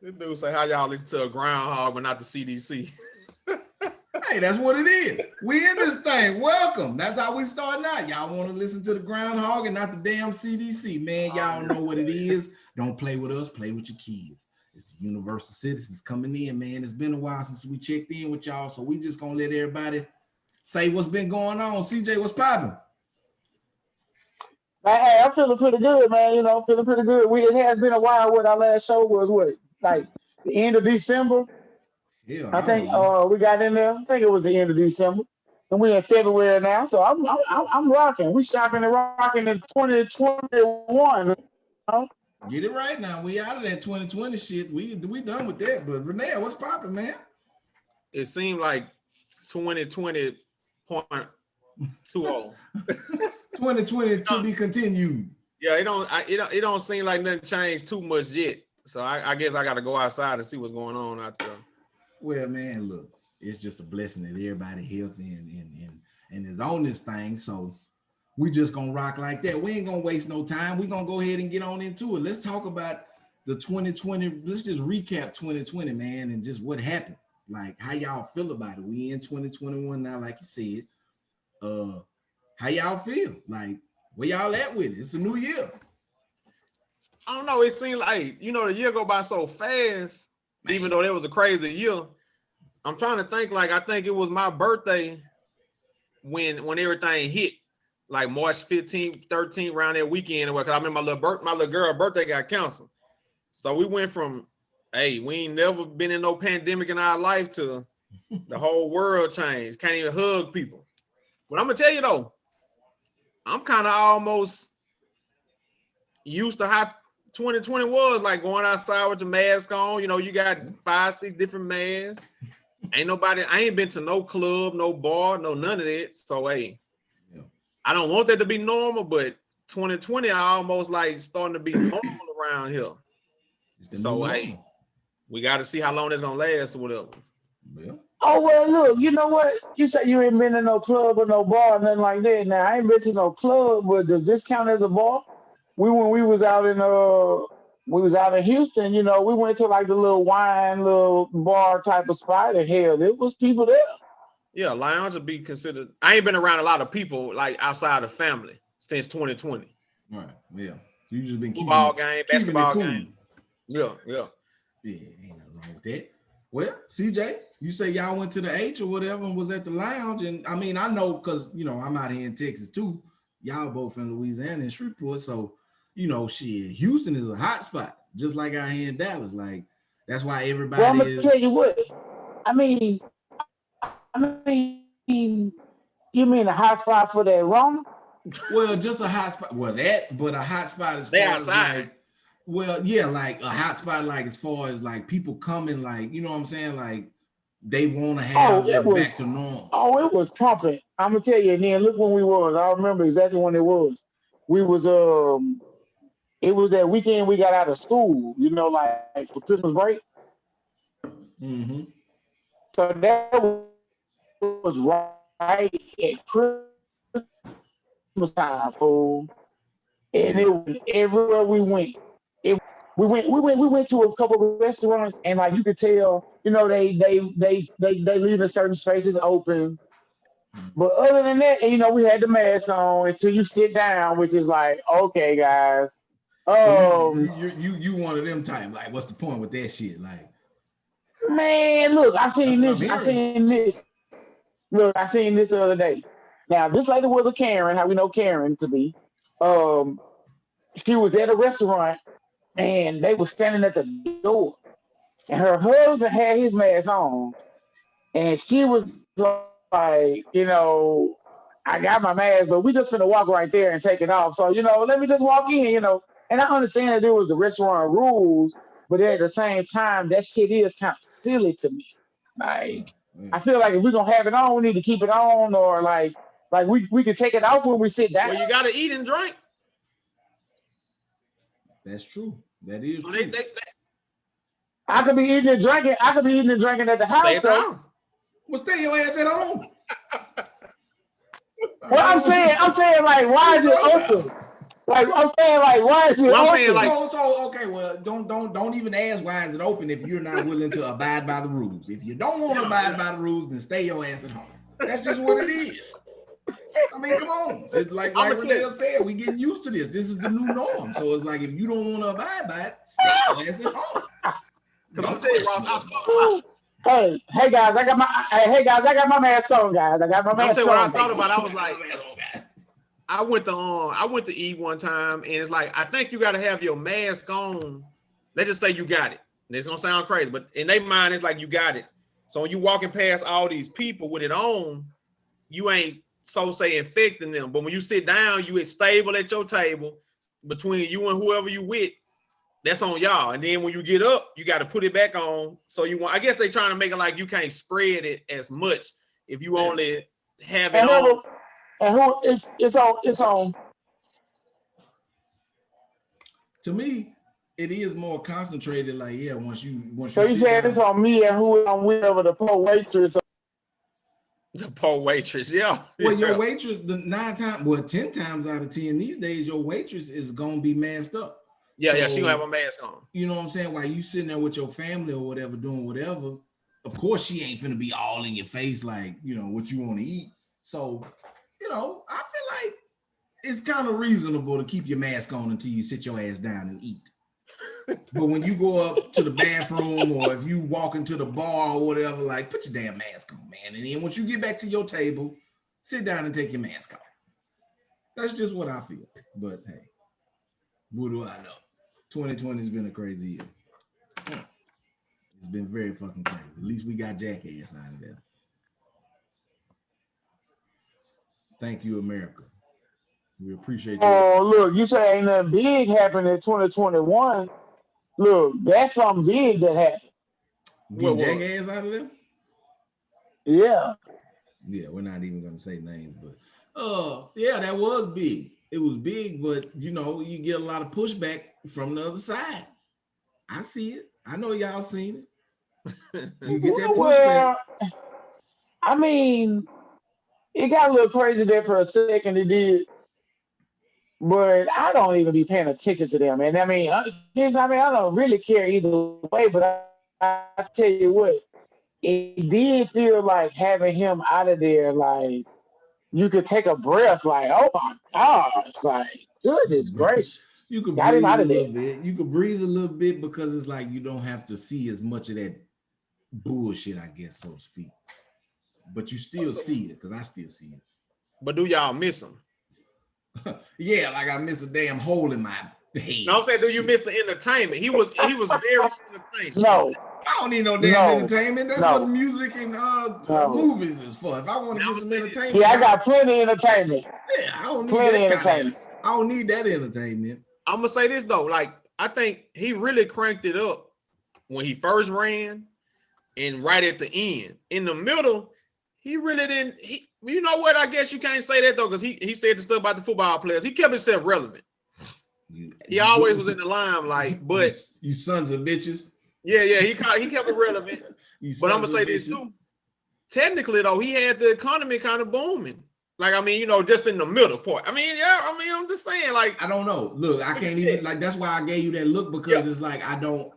This dude say, how y'all listen to a groundhog but not the CDC? Hey, that's what it is. We in this thing. Welcome. That's how we start now. Y'all want to listen to the groundhog and not the damn CDC, man. Y'all know what it is. Don't play with us. Play with your kids. It's the universal citizens coming in, man. It's been a while since we checked in with y'all, so we just gonna let everybody say what's been going on. CJ, what's popping? Hey, I'm feeling pretty good, man. Feeling pretty good. It has been a while. What our last show was, like the end of December? Yeah, I think we got in there. I think it was the end of December, and we're in February now. So I'm rocking. We shopping and rocking in 2021. You know? Get it right now. We out of that 2020 shit. We done with that. But Renee, what's popping, man? It seemed like 2020.20. 2020 to be continued. Yeah, it don't seem like nothing changed too much yet. So I guess I got to go outside and see what's going on out there. Well, man, look, it's just a blessing that everybody healthy and is on this thing. So we just gonna rock like that. We ain't gonna waste no time. We gonna go ahead and get on into it. Let's talk about the 2020. Let's just recap 2020, man, and just what happened. Like how y'all feel about it. We in 2021 now, like you said. How y'all feel? Like where y'all at with it? It's a new year. I don't know. It seemed like, the year go by so fast, man. Even though it was a crazy year. I'm trying to think, like, I think it was my birthday when everything hit, like March 15th, 13th, around that weekend. Because I remember my little girl's birthday got canceled. So we went from, hey, we ain't never been in no pandemic in our life to the whole world changed. Can't even hug people. But I'm going to tell you, though, I'm kind of almost used to how 2020 was, like going outside with your mask on. You got 5-6 different masks. I ain't been to no club, no bar, no none of that. So, hey, yeah. I don't want that to be normal, but 2020, I almost like starting to be normal around here. So, hey, we got to see how long it's going to last or whatever. Yeah. Oh, well, look, you know what? You say you ain't been to no club or no bar or nothing like that. Now, I ain't been to no club, but does this count as a bar? When we was out in Houston, we went to like the little bar type of spot, and hell, there was people there. Yeah, lounge would be considered. I ain't been around a lot of people like outside of family since 2020. Right. Yeah. So you just been football game, basketball cool. game. Yeah. Yeah, ain't nothing wrong with that. Well, CJ, you say y'all went to the H or whatever and was at the lounge, and I mean I know because I'm out here in Texas too. Y'all both in Louisiana and Shreveport, so. Shit, Houston is a hot spot, just like out here in Dallas. Like, that's why everybody I'm gonna tell you what. I mean, you mean a hot spot for that Rona? Well, just a hot spot. Well, but a hot spot is they outside. Like, well, yeah, like a hot spot, like as far as like people coming, like you know what I'm saying, like they want to have it back to normal. Oh, it was pumping. I'm gonna tell you. And then look when we was. I remember exactly when it was. We was It was that weekend we got out of school, like for Christmas break. Mm-hmm. So that was right at Christmas time, fool. And it was everywhere we went. We went to a couple of restaurants, and like you could tell, they leaving certain spaces open. But other than that, we had the mask on until you sit down, which is like, okay, guys. So you one of them type, like what's the point with that shit? Like, man, look, I seen this the other day. Now this lady was a Karen, how we know Karen to be. She was at a restaurant and they were standing at the door, and her husband had his mask on, and she was like, I got my mask, but we just finna walk right there and take it off. So, let me just walk in, And I understand that there was the restaurant rules, but at the same time, that shit is kind of silly to me. Like, I feel like if we're gonna have it on, we need to keep it on, or like we can take it off when we sit down. Well, you gotta eat and drink. That's true. That is true. I could be eating and drinking. At the house. Stay at the house. Well, stay your ass at home. Well, I'm saying, like, why is it open? Like, I'm saying, like, why is it open? I'm saying, like, Okay, well, don't even ask why is it open if you're not willing to abide by the rules. If you don't want to abide by the rules, then stay your ass at home. That's just what it is. I mean, come on. It's like Renelle said, we getting used to this. This is the new norm. So it's like if you don't want to abide by it, stay your ass at home. Because I'm telling you, hey guys, I got my mask on, guys. I got my mask on. What I thought about, I was like, I went to eat one time, and it's like, I think you got to have your mask on. Let's just say you got it. It's gonna sound crazy, but in their mind, it's like you got it. So when you walking past all these people with it on, you ain't say infecting them. But when you sit down, you is stable at your table between you and whoever you with. That's on y'all. And then when you get up, you got to put it back on. So I guess they trying to make it like you can't spread it as much if you only have it on. And who it's on. To me, it is more concentrated. Like, yeah, once you so you said it's on me and who I'm with over the poor waitress. The poor waitress, yeah. Well, your waitress, 10 times out of 10 these days, your waitress is gonna be masked up. Yeah, she gonna have a mask on. You know what I'm saying? While you sitting there with your family or whatever, doing whatever, of course she ain't finna be all in your face like, what you want to eat. So, I feel like it's kind of reasonable to keep your mask on until you sit your ass down and eat. But when you go up to the bathroom or if you walk into the bar or whatever, like, put your damn mask on, man. And then once you get back to your table, sit down and take your mask off. That's just what I feel. But hey, what do I know? 2020 has been a crazy year. It's been very fucking crazy. At least we got Jackass out of there. Thank you, America. We appreciate you. Oh, look, you say ain't nothing big happened in 2021. Look, that's something big that happened. Get Jackass out of there? Yeah. Yeah, we're not even gonna say names, but yeah, that was big. It was big, but you get a lot of pushback from the other side. I see it. I know y'all seen it. You get that pushback. Well, I mean, it got a little crazy there for a second. It did. But I don't even be paying attention to them. And I mean, I don't really care either way. But I tell you what, it did feel like having him out of there, like you could take a breath, like, oh my gosh, like goodness gracious. You could breathe a little bit. You could breathe a little bit because it's like you don't have to see as much of that bullshit, I guess, so to speak. But you still see it, because I still see it. But do y'all miss him? Yeah, like I miss a damn hole in my head. No, I'm saying, do you miss the entertainment? He was very entertaining. No. I don't need no damn entertainment. That's what music and movies is for. If I want to get some entertainment. Yeah, I got plenty of entertainment. Yeah, I don't need that entertainment. I don't need that entertainment. I'm gonna say this though, like I think he really cranked it up when he first ran and right at the end. In the middle, he really didn't. You know what? I guess you can't say that though, because he said the stuff about the football players. He kept himself relevant. He always was in the limelight, but you sons of bitches. Yeah, he kept it relevant. But I'm gonna say this too. Technically though, he had the economy kind of booming. Like, I mean, just in the middle part. I mean, I'm just saying, like, I don't know. Look, I can't even, like, that's why I gave you that look, because it's like I don't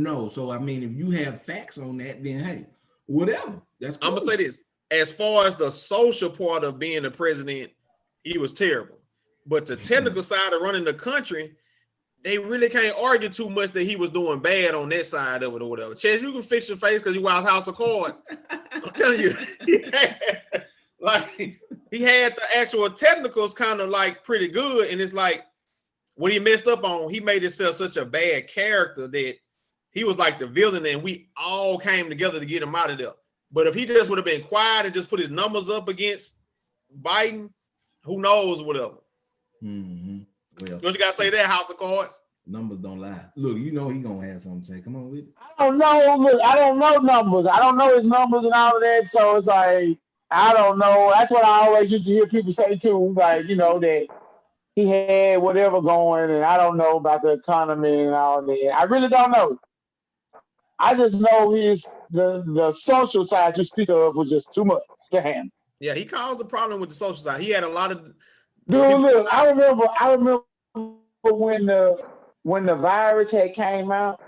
know. So I mean, if you have facts on that, then hey, whatever. That's cool. I'm gonna say this. As far as the social part of being the president, he was terrible. But the technical side of running the country, they really can't argue too much that he was doing bad on that side of it or whatever. Chaz, you can fix your face because you watch House of Cards. I'm telling you, he had the actual technicals kind of like pretty good. And it's like what he messed up on, he made himself such a bad character that he was like the villain, and we all came together to get him out of there. But if he just would have been quiet and just put his numbers up against Biden, who knows, whatever. Mm-hmm. Well, don't you gotta say that, House of Cards? Numbers don't lie. Look, he gonna have something to say. Come on with it. I don't know. Look, I don't know numbers. I don't know his numbers and all of that. So it's like, I don't know. That's what I always used to hear people say too. Like, that he had whatever going, and I don't know about the economy and all that. I really don't know. I just know the social side you speak of was just too much to handle. Yeah, he caused the problem with the social side. He had a lot of. Dude, look, I remember when when the virus had came out,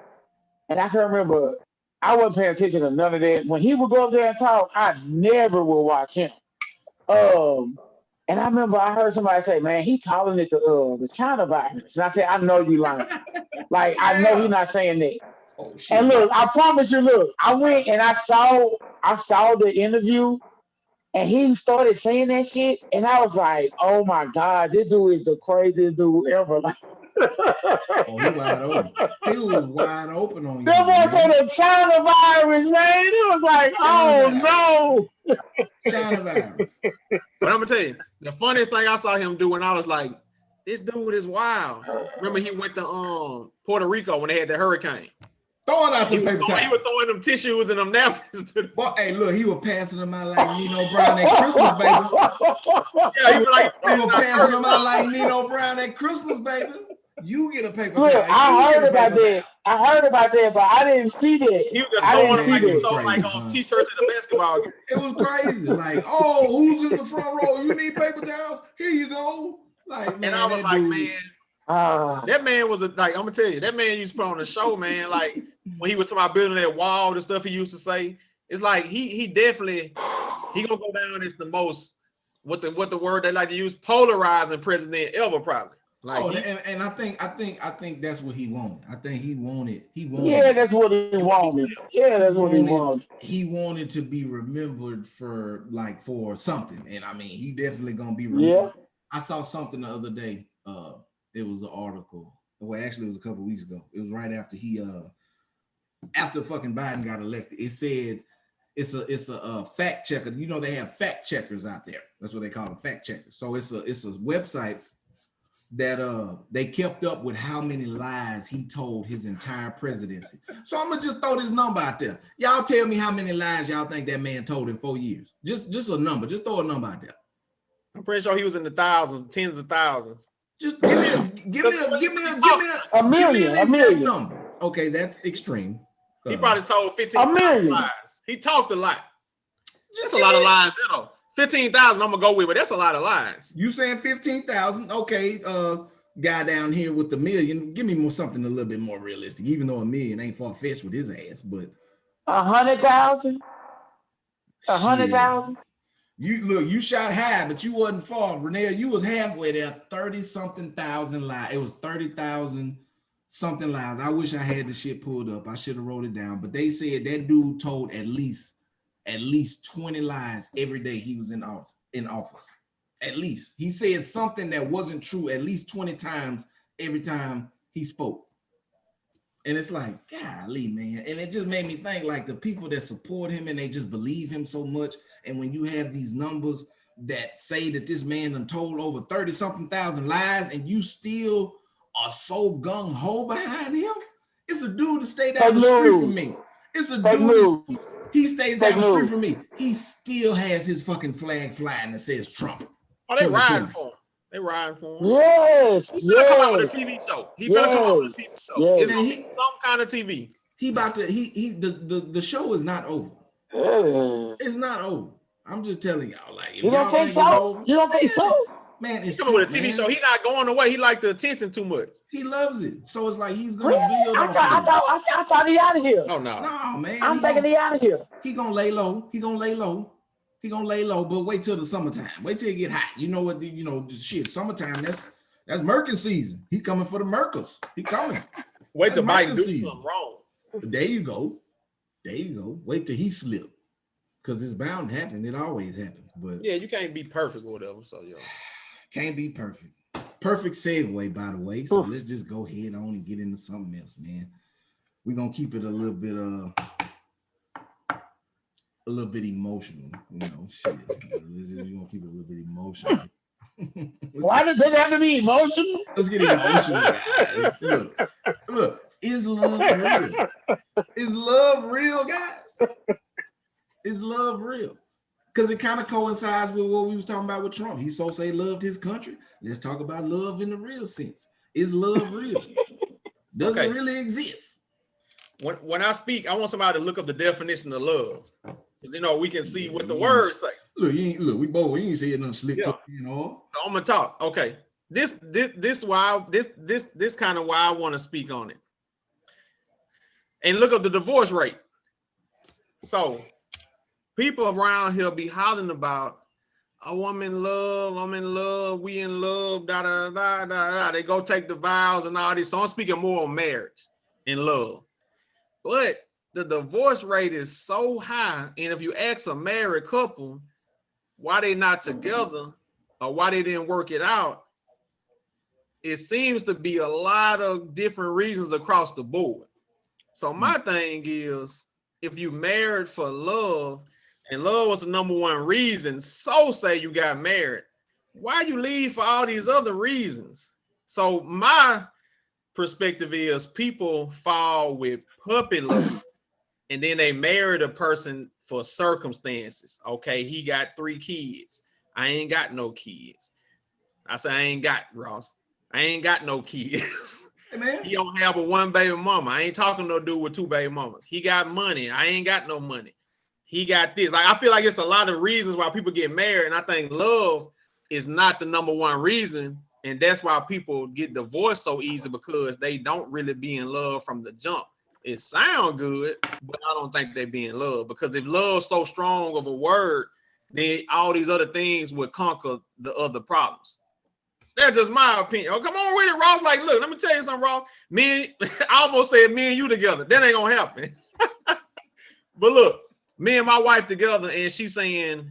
and I can remember I wasn't paying attention to none of that. When he would go up there and talk, I never would watch him. And I remember I heard somebody say, "Man, he calling it the China virus." And I said, "I know you lying. Like I know he's not saying that." Oh shit. And look, I promise you, look, I went and I saw the interview, and he started saying that shit, and I was like, "Oh my god, this dude is the craziest dude ever!" Like, Oh, he wide open. He was wide open on you. that boy said the China virus, man. It was like, oh no, China virus. But I'm gonna tell you, the funniest thing I saw him do when I was like, this dude is wild. Remember he went to Puerto Rico when they had the hurricane. Throwing out the paper towels. He was throwing them tissues and them napkins to the boy, hey, look, he was passing them out like Nino Brown at Christmas, baby. Yeah, he was passing them out like Nino Brown at Christmas, baby. You get a paper look, towel. I heard about that, but I didn't see that. He was just throwing like t-shirts at the basketball game. It was crazy. Like, oh, who's in the front row? You need paper towels? Here you go. Like, man, and I was like, dude, man, that man was like, I'm gonna tell you, that man used to put on the show, man. Like when he was talking about building that wall, the stuff he used to say, it's like he definitely gonna go down as the most what the word they like to use, polarizing president ever, probably. Like and I think that's what he wanted. I think he wanted. Yeah, that's what he wanted. Yeah, that's what he wanted. He wanted to be remembered for something, and I mean, he definitely gonna be remembered. Yeah. I saw something the other day. It was an article. Well, actually, it was a couple of weeks ago. It was right after after fucking Biden got elected. It said it's a fact checker. You know, they have fact checkers out there. That's what they call them, fact checkers. So it's a website that they kept up with how many lies he told his entire presidency. So I'm gonna just throw this number out there. Y'all tell me how many lies y'all think that man told in 4 years. Just a number. Just throw a number out there. I'm pretty sure he was in the thousands, tens of thousands. Just give me a million number. Okay, that's extreme. He probably told 15,000 lies. He talked a lot. That's a lot of lies, though. 15,000, I'm gonna go with, but that's a lot of lies. You saying 15,000? Okay, guy down here with the million. Give me something a little bit more realistic, even though a million ain't far fetched with his ass. But 100,000, 100,000. You shot high, but you wasn't far, Renee. You was halfway there. 30-something thousand lies. It was 30,000 something lies. I wish I had the shit pulled up. I should have wrote it down. But they said that dude told at least 20 lies every day he was in office. At least. He said something that wasn't true at least 20 times every time he spoke. And it's like, golly, man. And it just made me think, like, the people that support him and they just believe him so much. And when you have these numbers that say that this man done told over 30-something thousand lies and you still are so gung-ho behind him, it's a dude that stayed down the street from me. It's a dude. He stays down the street from me. He still has his fucking flag flying that says Trump. Oh, they riding for him. They riding for him. Yes. He's gonna come out with a TV show. He's gonna come out with a TV show. Yes. It's gonna be some kind of TV. The show is not over. It's not over. I'm just telling y'all, like, if you don't think so? You don't think so? Man, he's coming with a TV show. He's not going away. He liked the attention too much. He loves it. So it's like he's gonna build I thought he out of here. Oh no. No, man. I'm thinking he out of here. He gonna lay low. But wait till the summertime. Wait till it get hot. You know what? Shit. Summertime. That's Merkin season. He coming for the Merkers. He coming. Wait till Mike do something wrong. There you go. Wait till he slip, because it's bound to happen. It always happens. But yeah, you can't be perfect or whatever. So can't be perfect. Perfect segue, by the way. So let's just go ahead on and get into something else, man. We're gonna keep it a little bit emotional, shit. We're gonna keep it a little bit emotional. Why does it have to be emotional? Let's get emotional, guys. Look, is love real? Is love real, guys? Is love real? Because it kind of coincides with what we was talking about with Trump. He say loved his country. Let's talk about love in the real sense. Is love real? Does it really exist? When I speak, I want somebody to look up the definition of love. We can see what the words say. Look, we ain't said nothing slick. So I'm gonna talk. Okay. this why this kind of why I want to speak on it. And look up the divorce rate. So people around here be hollering about, oh, I'm in love, we in love, da da da da da. They go take the vows and all this. So I'm speaking more on marriage and love. But the divorce rate is so high. And if you ask a married couple why they not together or why they didn't work it out, it seems to be a lot of different reasons across the board. So my thing is, if you married for love, and love was the number one reason, so say you got married, why you leave for all these other reasons? So my perspective is people fall with puppy love, and then they married a person for circumstances. Okay, he got 3 kids. I ain't got no kids. I say I ain't got Ross. I ain't got no kids. Hey, man. He don't have a 1 baby mama. I ain't talking no dude with 2 baby mamas. He got money. I ain't got no money. He got this. Like, I feel like it's a lot of reasons why people get married, and I think love is not the number one reason, and that's why people get divorced so easy, because they don't really be in love from the jump. It sounds good, but I don't think they be in love, because if love's so strong of a word, then all these other things would conquer the other problems. That's just my opinion. Oh, come on with it, Ross. Like, look, let me tell you something, Ross. I almost said me and you together. That ain't gonna happen. But look, me and my wife together, and she's saying,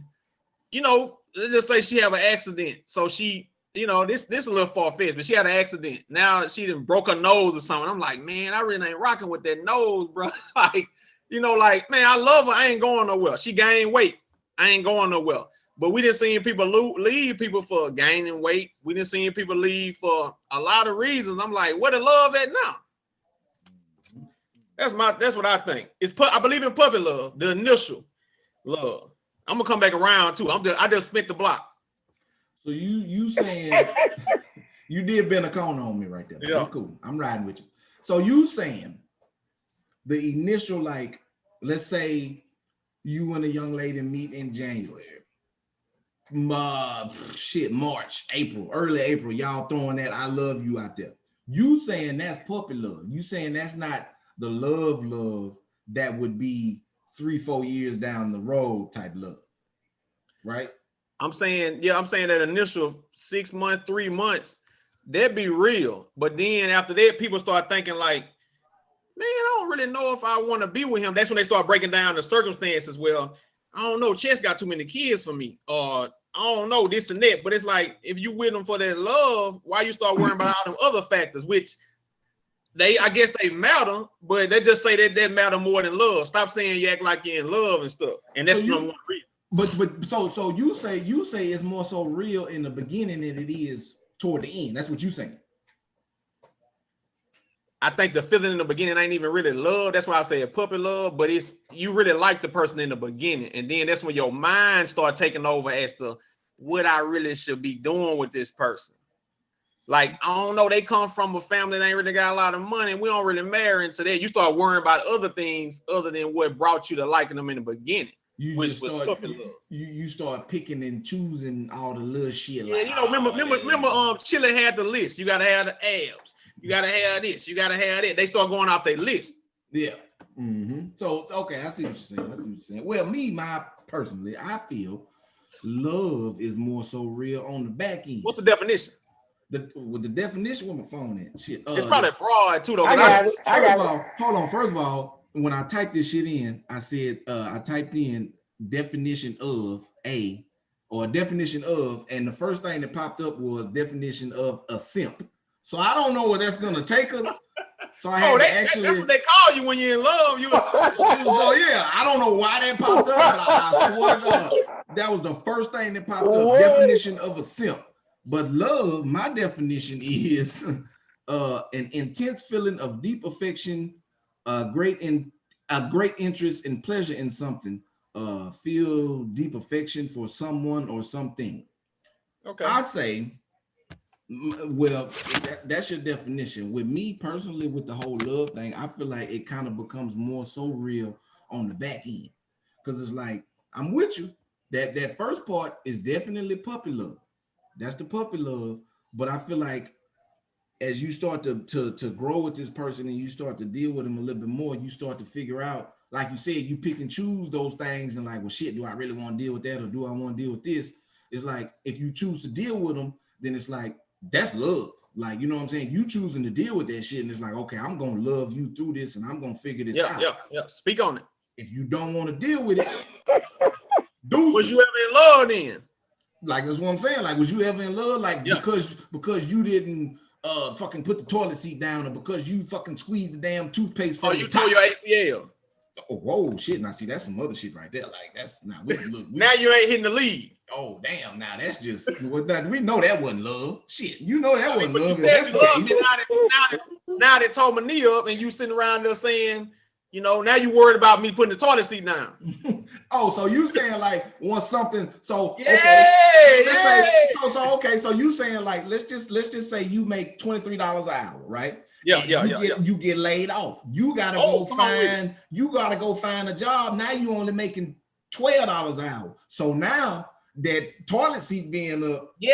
let's just say she have an accident. So she, this a little far-fetched, but she had an accident. Now she done broke her nose or something. I'm like, man, I really ain't rocking with that nose, bro. Like, man, I love her. I ain't going nowhere. She gained weight. I ain't going nowhere. But we didn't see people leave people for gaining weight. We didn't see people leave for a lot of reasons. I'm like, where the love at now? That's what I think. I believe in puppy love, the initial love. I'm gonna come back around too. I just spent the block. So you saying you did bend a corner on me right there. Yeah, cool. I'm riding with you. So you saying the initial, like, let's say you and a young lady meet in January. March, April, early April, y'all throwing that I love you out there. You saying that's puppy love. You saying that's not the love that would be 3-4 years down the road type love, right? I'm saying that initial 6 months, 3 months, that'd be real. But then after that, people start thinking like, man, I don't really know if I want to be with him. That's when they start breaking down the circumstances. Well, I don't know, Chess got too many kids for me, or I don't know, this and that. But it's like, if you with them for that love, why you start worrying about all them other factors, which I guess they matter, but they just say that matter more than love. Stop saying you act like you're in love and stuff. And that's number one reason. But so you say it's more so real in the beginning than it is toward the end. That's what you saying. I think the feeling in the beginning ain't even really love. That's why I say a puppy love, but it's you really like the person in the beginning. And then that's when your mind start taking over as to what I really should be doing with this person. Like, I don't know, they come from a family that ain't really got a lot of money, and we don't really marry into that. You start worrying about other things other than what brought you to liking them in the beginning. You start picking and choosing all the little shit. Yeah, like, remember Chile had the list. You gotta have the abs. You gotta have this. You gotta have that. They start going off their list. Yeah. Mm-hmm. So okay, I see what you're saying. Well, personally, I feel love is more so real on the back end. What's the definition? With the definition, with my phone in shit. It's probably broad too, though. Hold on. First of all, when I typed this shit in, I said I typed in definition of a or definition of, and the first thing that popped up was definition of a simp. So I don't know where that's gonna take us. So I had that's what they call you when you're in love. So yeah, I don't know why that popped up, but I swear to God, that was the first thing that popped up. Definition of a simp. But love, my definition is an intense feeling of deep affection, great interest and pleasure in something. Feel deep affection for someone or something. Okay. I say, well, that's your definition. With me personally, with the whole love thing, I feel like it kind of becomes more so real on the back end, because it's like, I'm with you. That first part is definitely puppy love. That's the puppy love. But I feel like as you start to grow with this person and you start to deal with them a little bit more, you start to figure out, like you said, you pick and choose those things and like, well, shit, do I really want to deal with that or do I want to deal with this? It's like, if you choose to deal with them, then it's like, that's love. Like, you know what I'm saying? You choosing to deal with that shit and it's like, okay, I'm going to love you through this and I'm going to figure this out. Yeah. Speak on it. If you don't want to deal with it, was you ever in love then? Like, that's what I'm saying. Like, was you ever in love? Like, because you didn't fucking put the toilet seat down or because you fucking squeezed the damn toothpaste. Oh, you tore your ACL. Oh, whoa, shit. Now, see, that's some other shit right there. Like, that's not, now you ain't hitting the lead. Oh, damn. Now, that's just, we know that wasn't love. Shit, you know that wasn't love. Now they tore my knee up and you sitting around there saying, you know, now you worried about me putting the toilet seat down. Oh, so you saying like want something? So okay, so you saying like let's just say you make $23 an hour, right? Yeah. You get laid off. You gotta go find a job. Now you only making $12 an hour. So now that toilet seat being up. Yeah,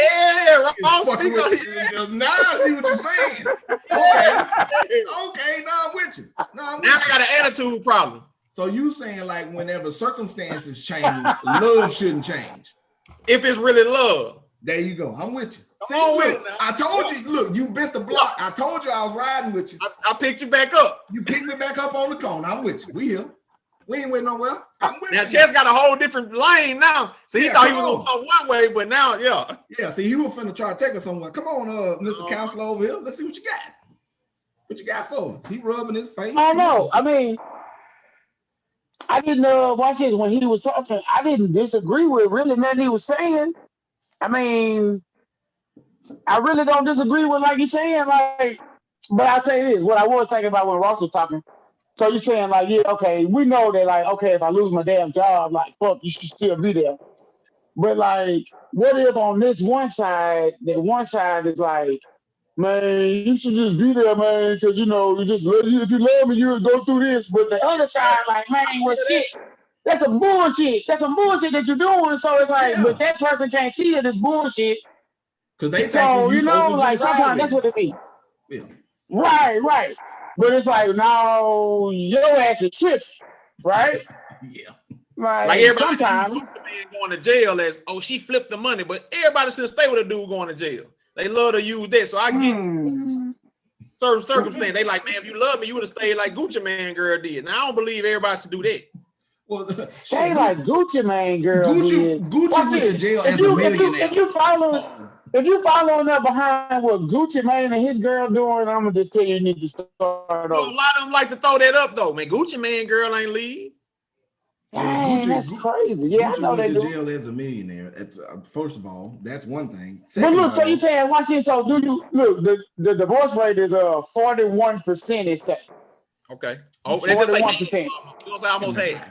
right. Now I see what you're saying. Okay, now I'm with you. Now I got an attitude problem. So you saying like whenever circumstances change, love shouldn't change. If it's really love. There you go. I'm with you. See, I told you, look, you bent the block. I told you I was riding with you. I picked you back up. You picked me back up on the corner. I'm with you. We here. We ain't went nowhere. I'm with now, you. Chess got a whole different lane now. See, he thought he was going to talk one way, but now, Yeah, see, he was finna try to take us somewhere. Come on, Mr. Counselor over here. Let's see what you got. What you got for him? He rubbing his face. Oh, no. I mean, I didn't watch this when he was talking. I didn't disagree with really nothing he was saying. I mean, I really don't disagree with like he's saying, like, but I'll tell you this, what I was thinking about when Ross was talking. So you're saying like, yeah, okay, we know that like, okay, if I lose my damn job, like, fuck, you should still be there. But like, what if on this one side, that one side is like, man, you should just be there, man, because, you know, if you love me, you would go through this. But the other side, like, man, well, shit, that's some bullshit. That's some bullshit that you're doing. So it's like, but that person can't see that it's bullshit. Because they so, you know, like, sometimes that's what it means. Yeah. Right. But it's like, no, your ass is tripping, right? Yeah. Like everybody sometimes the man going to jail as, oh, she flipped the money, but everybody should stay with a dude going to jail. They love to use that. So I get certain circumstances. They like, man, if you love me, you would have stayed like Gucci Man girl did. Now I don't believe everybody should do that. Well, they like Gucci Man girl. Gucci went to jail as a millionaire. If you following up behind what Gucci Man and his girl doing, I'm gonna just tell you need to start over. Well, a lot of them like to throw that up though. Man, Gucci Man girl ain't leave. Dang, that's crazy. Yeah, Gucci I know went they to do. jail as a millionaire. First of all, that's one thing. But look, so you saying watch this. So do you look? The divorce rate is 41%. It's that. Okay. Oh, 41%. Almost half.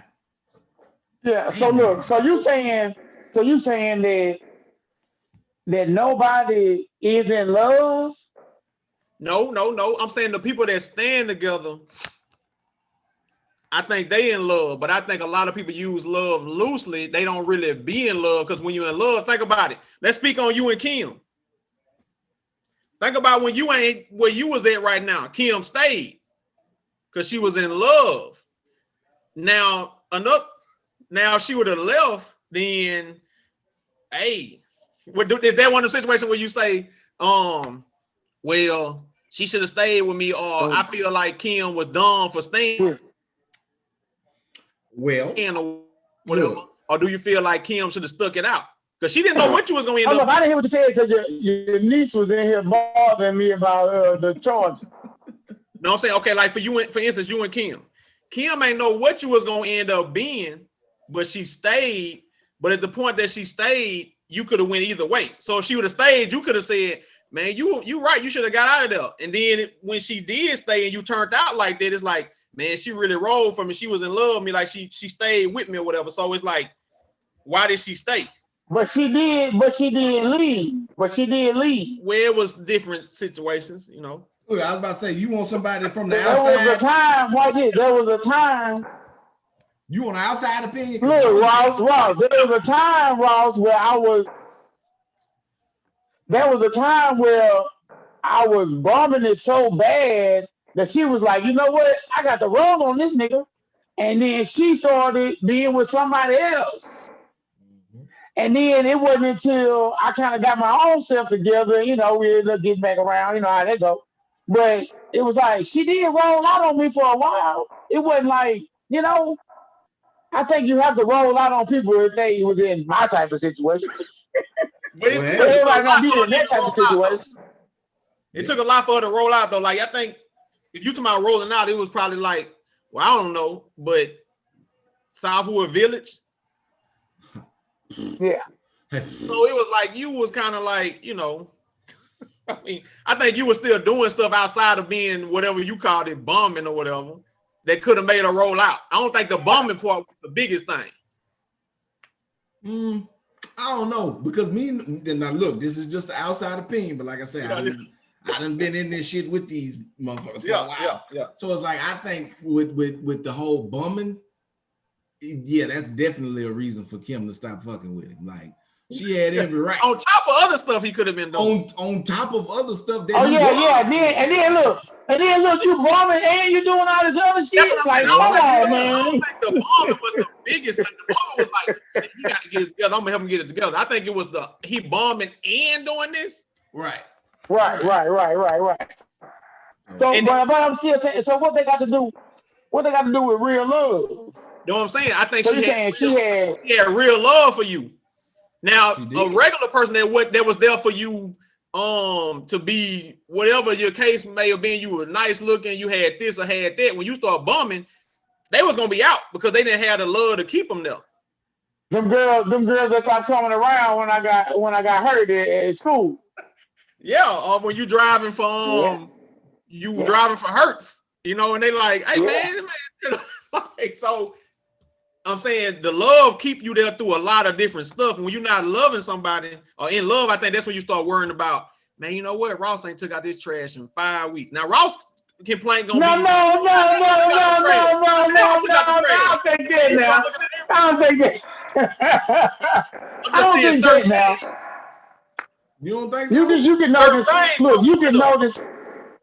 Yeah. So look. So you saying that nobody is in love? No. I'm saying the people that stand together, I think they in love, but I think a lot of people use love loosely. They don't really be in love because when you're in love, think about it. Let's speak on you and Kim. Think about when you ain't where you was at right now. Kim stayed because she was in love. Now she would have left, then, hey, is that one of the situations where you say, well, she should have stayed with me, or I feel like Kim was dumb for staying? Well, whatever. Or do you feel like Kim should have stuck it out? Because she didn't know what you was going to end up. I didn't hear what you said because your niece was in here bothering me about the charge. No, I'm saying, okay, like for instance, you and Kim. Kim ain't know what you was going to end up being, but she stayed. But at the point that she stayed, you could have went either way. So if she would have stayed, you could have said, man, you right, you should have got out of there. And then when she did stay and you turned out like that, it's like, man, she really rolled for me. She was in love with me, like she stayed with me or whatever. So it's like, why did she stay? But she did leave. Well, it was different situations, you know. Look, I was about to say, you want somebody from the outside. There was a time. You want an outside opinion? Look, Ross, there was a time, Ross, where I was. there was a time where I was bumming it so bad that she was like, you know what? I got the roll on this nigga. And then she started being with somebody else. And then it wasn't until I kind of got my own self together, we ended up getting back around, how that go. But it was like she did roll out on me for a while. It wasn't like, I think you have to roll out on people if they was in my type of situation. But it's Well, still Everybody not be for in that type of situation. It took a lot for her to roll out though. Like I think if you talking about rolling out, it was probably like, well, I don't know, but Southwood Village. Yeah. So it was like you was kind of like, I mean, I think you were still doing stuff outside of being whatever you called it, bumming or whatever, that could have made her roll out. I don't think the bumming part was the biggest thing. I don't know, because now look, this is just the outside opinion, but like I said, I done been in this shit with these motherfuckers for a while. Yeah. So it's like, I think with the whole bumming, yeah, that's definitely a reason for Kim to stop fucking with him. Like, she had every right. On top of other stuff he could have been doing. On top of other stuff that And then look, you bumming and you doing all this other shit. Like, come on, man. I don't think the bumming was the biggest thing. The bumming was like, you got to get it together. I'm gonna help him get it together. I think it was he bumming and doing this. Right. So, but I'm still saying, so what they got to do? What they got to do with real love? You know what I'm saying? I think So she had real love for you. Now, a regular person that was there for you, to be whatever your case may have been, you were nice looking, you had this or had that. When you start bumming, they was gonna be out because they didn't have the love to keep them there. Them girls that stopped coming around when I got hurt at school. Yeah, when you driving for driving for Hertz, and they like, hey man, like, so I'm saying the love keep you there through a lot of different stuff. When you're not loving somebody or in love, I think that's when you start worrying about, man, you know what? Ross ain't took out this trash in 5 weeks. Now Ross complaint gonna I don't think that. I don't think that now. You don't think so? You can notice. Look,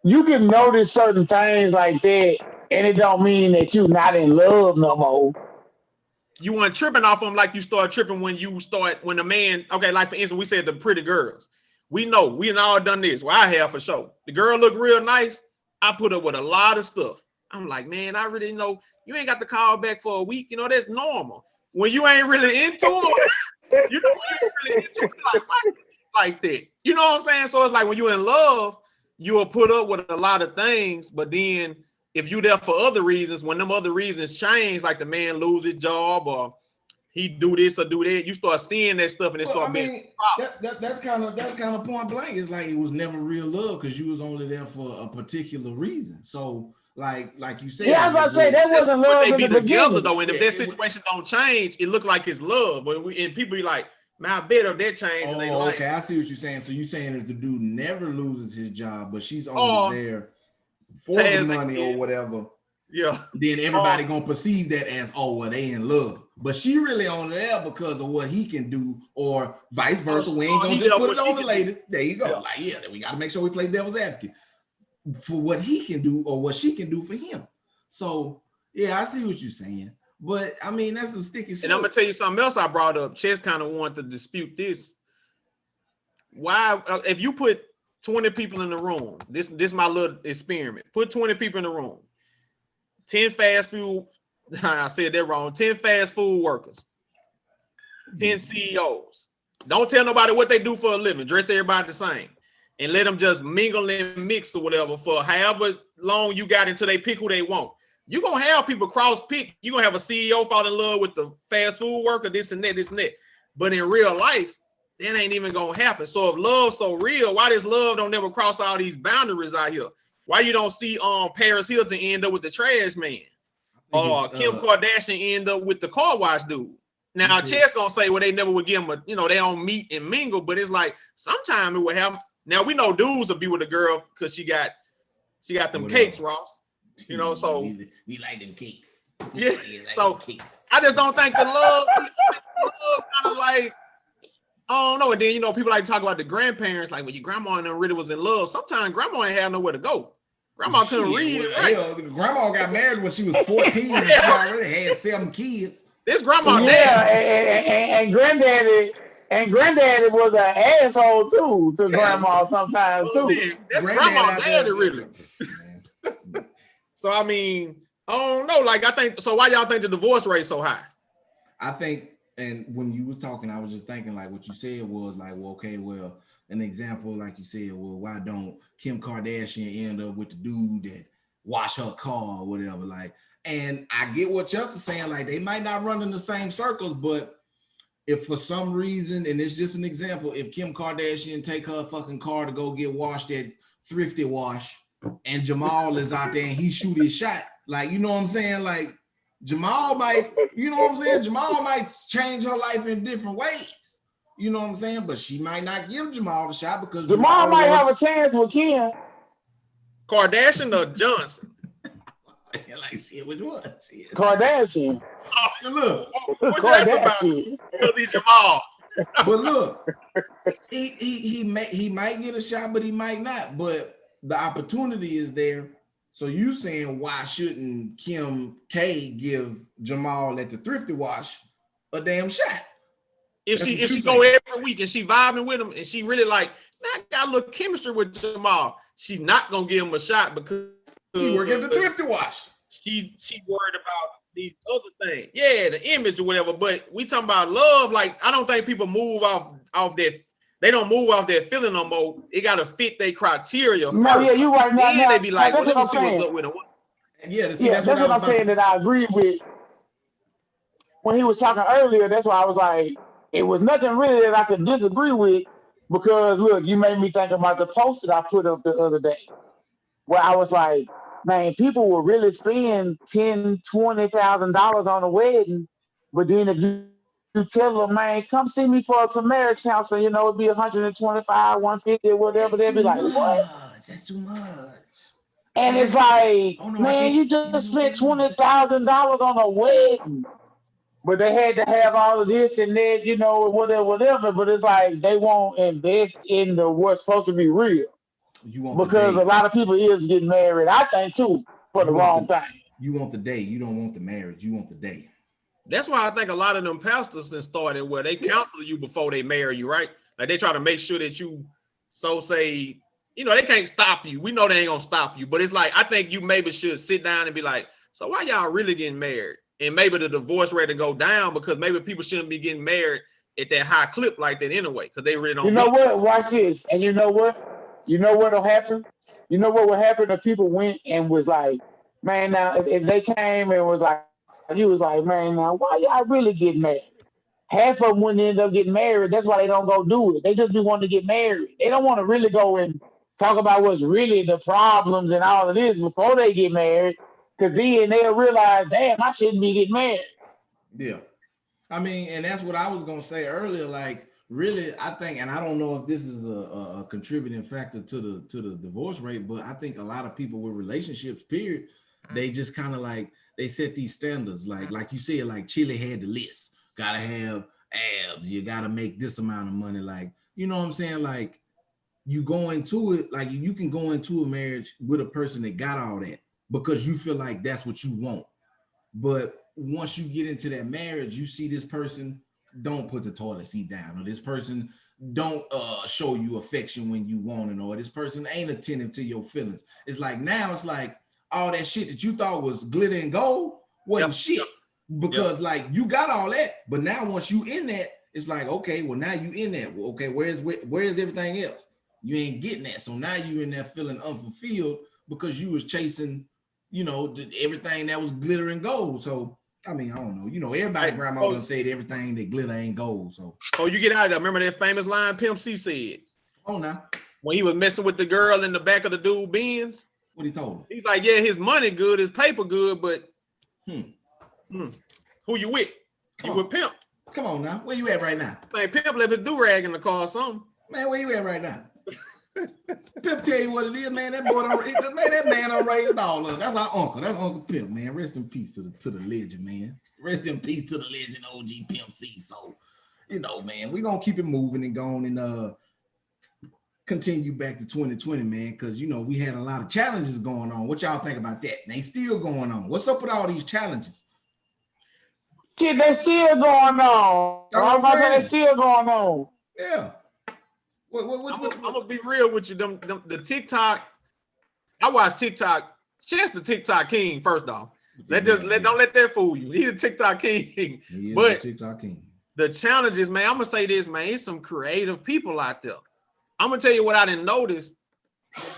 you can notice certain things like that, and it don't mean that you're not in love no more. You weren't tripping off them like you start tripping when the man, okay, like for instance, we said the pretty girls. We know, we all done this. Well, I have for sure. The girl look real nice. I put up with a lot of stuff. I'm like, man, I really know you ain't got to call back for a week. That's normal. When you ain't really into them, you ain't really into it like that. You know what I'm saying? So it's like when you're in love, you'll put up with a lot of things, but then if you there for other reasons, when them other reasons change, like the man lose his job or he do this or do that, you start seeing that stuff and it start being that's kind of point blank. It's like it was never real love because you was only there for a particular reason. So like you said, I was about to say that wasn't love. They be together though, and if that situation don't change, it look like it's love. But and people be like, man, I bet if that changed. Okay, I see what you're saying. So you're saying if the dude never loses his job, but she's only there for the money or whatever, then everybody gonna perceive that as, oh, well, they in love. But she really only there because of what he can do, or vice versa. We ain't gonna just put it on the ladies. There you go. We gotta make sure we play devil's advocate for what he can do or what she can do for him. So I see what you're saying. But I mean, that's a sticky slope. And I'm gonna tell you something else I brought up. Chess kind of wanted to dispute this. Why, if you put 20 people in the room, this is my little experiment. Put 20 people in the room. 10 fast food, I said that wrong. 10 fast food workers, 10 CEOs. Don't tell nobody what they do for a living. Dress everybody the same. And let them just mingle and mix or whatever for however long you got until they pick who they want. You're going to have people cross-pick. You're going to have a CEO fall in love with the fast food worker, this and that. But in real life, that ain't even going to happen. So if love's so real, why does love don't never cross all these boundaries out here? Why you don't see Paris Hilton end up with the trash man? Or Kim Kardashian end up with the car wash dude? Now, Chess going to say, well, they never would give them they don't meet and mingle. But it's like, sometimes it would happen. Now, we know dudes will be with a girl because she got them cakes, Ross. So we like them cakes. Yeah. Like so cakes. I just don't think the love kind of like, don't know. And then, you know, people like to talk about the grandparents, like when your grandma and them really was in love. Sometimes grandma ain't have nowhere to go. Grandma couldn't read. Hell, grandma got married when she was 14 and she already had 7 kids. This grandma and granddaddy was an asshole too to grandma sometimes too. That's grandma daddy really. So I mean, I don't know. Like I think so. Why y'all think the divorce rate so high? I think, and when you was talking, I was just thinking like what you said was like, well, okay, well, an example like you said, well, why don't Kim Kardashian end up with the dude that wash her car or whatever? Like, and I get what Justin's saying. Like they might not run in the same circles, but if for some reason, and it's just an example, if Kim Kardashian take her fucking car to go get washed at Thrifty Wash, and Jamal is out there and he shoot his shot, like, you know what I'm saying? Like Jamal might, you know what I'm saying? Jamal might change her life in different ways. You know what I'm saying? But she might not give Jamal the shot because Jamal might have a chance with Kim. Kardashian or Johnson? Like shit, which one? Shit. Kardashian. Oh, look, Kardashian. Jamal. But look, he might get a shot, but he might not. But the opportunity is there. So you saying why shouldn't Kim K give Jamal at the Thrifty Wash a damn shot? If she go every week and she vibing with him and she really like, I got a little chemistry with Jamal, she not gonna give him a shot because he work at the Thrifty Wash. She worried about these other things. Yeah, the image or whatever. But we talking about love. Like I don't think people move off their. They don't move off their feeling no more. It gotta fit their criteria. No, first. yeah, you right now. Then they be like, well, let me see saying. What's up with him. Yeah, that's what I'm saying. That I agree with. When he was talking earlier, that's why I was like, it was nothing really that I could disagree with because look, you made me think about the post that I put up the other day, where I was like, man, people will really spend $10,000-$20,000 on a wedding, but then if you tell them, man, come see me for some marriage counseling, you know, it'd be 125, 150, or whatever. They'll be like, what? That's too much. And it's like, man, you just spent $20,000 on a wedding. But they had to have all of this and that, you know, whatever. But it's like they won't invest in what's supposed to be real. Because a lot of people is getting married, I think, too, for the wrong thing. You want the day. You don't want the marriage. You want the day. That's why I think a lot of them pastors that started where they counsel you before they marry you, right? Like they try to make sure that you, say, you know, they can't stop you. We know they ain't gonna stop you, but it's like I think you maybe should sit down and be like, so why y'all really getting married? And maybe the divorce rate to go down because maybe people shouldn't be getting married at that high clip like that anyway, because they really don't. You know what? Watch this, and you know what? You know what'll happen? You know what will happen if people went and was like, man, now if they came and was like, you was like, man, now why y'all really get married? Half of them wouldn't end up getting married. That's why they don't go do it. They just be wanting to get married. They don't want to really go and talk about what's really the problems and all of this before they get married. Because then they'll realize, damn, I shouldn't be getting married. Yeah. I mean, and that's what I was going to say earlier. Like, really, I think, and I don't know if this is a contributing factor to the divorce rate, but I think a lot of people with relationships, period, they just kind of like, they set these standards. Like you said, like Chile had the list. Got to have abs. You got to make this amount of money. Like, you know what I'm saying? Like, you go into it, like you can go into a marriage with a person that got all that, because you feel like that's what you want. But once you get into that marriage, you see this person don't put the toilet seat down, or this person don't show you affection when you want it, or this person ain't attentive to your feelings. It's like now it's like all that shit that you thought was glitter and gold wasn't shit. Because like you got all that, but now once you in that, it's like, okay, well now you in that. Well, okay, where's everything else? You ain't getting that. So now you in there feeling unfulfilled because you was chasing, you know, everything that was glitter and gold. So, I mean, I don't know. You know, everybody grandma done said everything that glitter ain't gold. So, you get out of there. Remember that famous line Pimp C said? Oh, now. When he was messing with the girl in the back of the dude Benz. What he told him? He's like, yeah, his money good, his paper good, but who you with? You with Pimp. Come on now. Where you at right now? Man, Pimp left his do-rag in the car or something. Man, where you at right now? Pimp tell you what it is, man. That boy that man don't raise it all up. That's our uncle. That's Uncle Pimp, man. Rest in peace to the legend, man. Rest in peace to the legend OG Pimp C. So, you know, man, we're gonna keep it moving and going and continue back to 2020, man, because you know we had a lot of challenges going on. What y'all think about that? And they still going on. What's up with all these challenges? Shit, they still going on. They still going on. Yeah. I'm gonna be real with you. The TikTok. I watch TikTok. Chance the TikTok king. First off, don't let that fool you. He's a TikTok king. But TikTok king. The challenges, man. I'm gonna say this, man. It's some creative people out there. I'm gonna tell you what I didn't notice.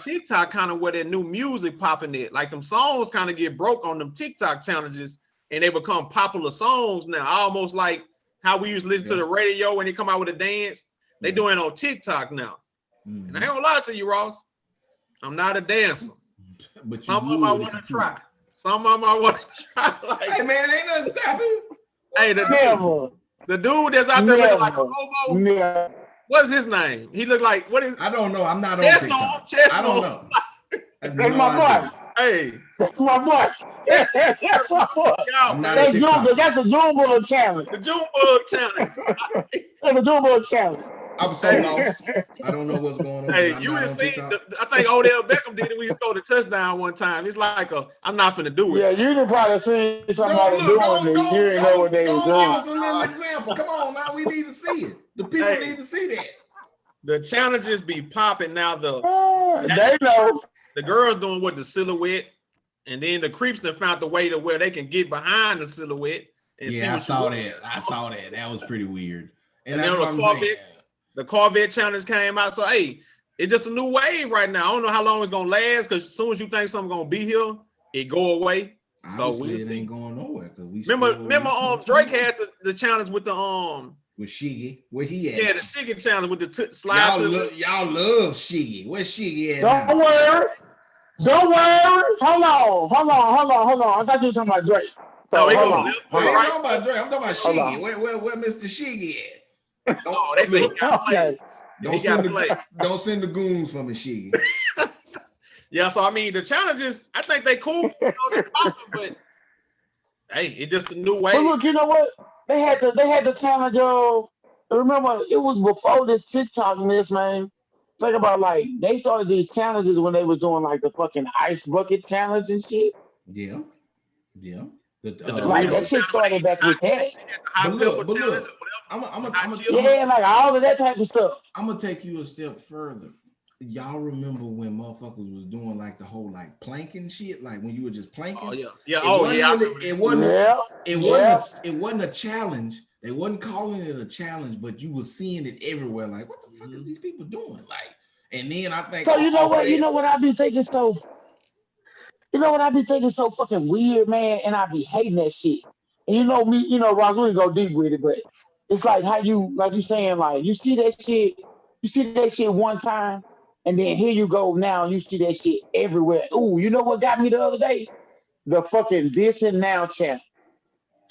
TikTok kind of where that new music popping it. Like them songs kind of get broke on them TikTok challenges, and they become popular songs now. Almost like how we used to listen to the radio when they come out with a dance. They doing it on TikTok now. Mm-hmm. And I ain't gonna lie to you, Ross. I'm not a dancer. But some of them I want to try. Some of them I want to try. Like, hey man, ain't nothing stopping. Hey, the dude that's out there looking like a hobo. Yeah. What's his name? He look like what is? I don't know. I'm not on TikTok. I don't know. That's my boy. Hey, that's my boy. That's my boy. That's the Junebug challenge. The Junebug challenge. That's the Junebug challenge. I'm so lost. I don't know what's going on. Hey, you would have seen. I think Odell Beckham did it when he scored a touchdown one time. It's like I'm not finna do it. Yeah, you done probably seen somebody doing it. You didn't know what they was doing. Give us a little example. Come on, now we need to see it. The people need to see that. The challenges be popping now. They know. The girls doing what the silhouette, and then the creeps that found the way to where they can get behind the silhouette. And I saw that. I saw that. That was pretty weird. And then the Corvette challenge came out. So hey, it's just a new wave right now. I don't know how long it's gonna last because as soon as you think something's gonna be here, it go away. Obviously, so it ain't going nowhere because we remember Drake had the challenge with the with Shiggy. Where he at? Yeah, the Shiggy challenge with the slide. Y'all love Shiggy. Where's Shiggy at? Don't worry. Hold on. I thought you were talking about Drake. So, hold on. I'm talking about Drake. I'm talking about Shiggy. Where Mr. Shiggy at? They say he got play. Don't send the goons for me, Shiggy. Yeah, so I mean the challenges, I think they cool, they're popping, but hey, it's just a new way. But look, you know what? They had the challenge. Remember, it was before this TikTok mess, man. Think about like they started these challenges when they was doing like the fucking ice bucket challenge and shit. Yeah. Like that shit started back with that. But look. I'm like all of that type of stuff. I'm gonna take you a step further. Y'all remember when motherfuckers was doing like the whole like planking shit, like when you were just planking? Oh yeah. It wasn't a challenge. They wasn't calling it a challenge, but you were seeing it everywhere. Like, what the fuck is these people doing? Like, and then I think so. You know what I be thinking so. You know what I be thinking so fucking weird, man, and I be hating that shit. And you know me, Ross, we go deep with it, but it's like how you saying, like you see that shit one time, and then here you go now, you see that shit everywhere. Ooh, you know what got me the other day? The fucking This and Now channel.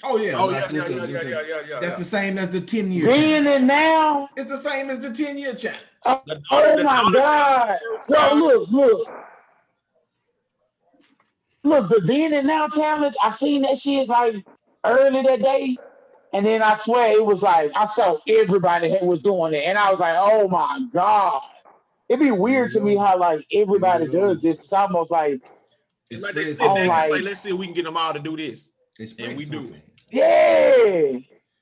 Oh yeah. Yeah. That's the same as the 10-year. Then and now. It's the same as the 10-year challenge. Oh my God. Yo, look, the Then and Now challenge, I seen that shit like early that day. And then I swear it was like, I saw everybody was doing it. And I was like, oh my God. It'd be weird to me how like everybody does this. It's almost like, it's like they sit back and say, let's see if we can get them all to do this. And we do. Fast. Yeah.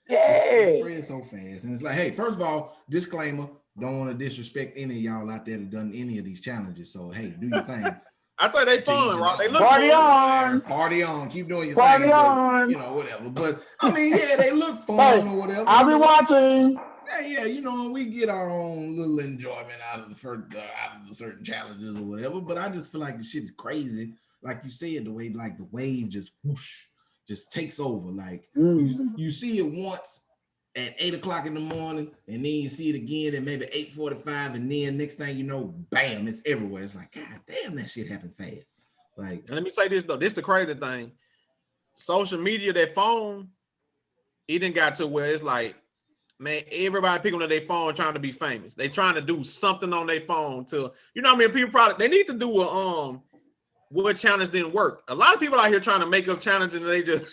It's spread so fast. And it's like, hey, first of all, disclaimer, don't want to disrespect any of y'all out there that done any of these challenges. So hey, do your thing. I tell you, they fun, Rob. They look party fun. Party on. Keep doing your party thing. On. But, whatever. But I mean, yeah, they look fun or whatever. I'll be watching. Yeah, we get our own little enjoyment out of the certain challenges or whatever. But I just feel like the shit is crazy. Like you said, the way like the wave just whoosh, just takes over. Like you see it once at 8:00 in the morning, and then you see it again at maybe 8:45, and then next thing you know, bam, it's everywhere. It's like, God damn, that shit happened fast. Like, and let me say this though, this the crazy thing. Social media, that phone, it done got to where it's like, man, everybody picking up their phone trying to be famous. They trying to do something on their phone to, I mean, people probably they need to do what challenge didn't work. A lot of people out here trying to make up challenges and they just.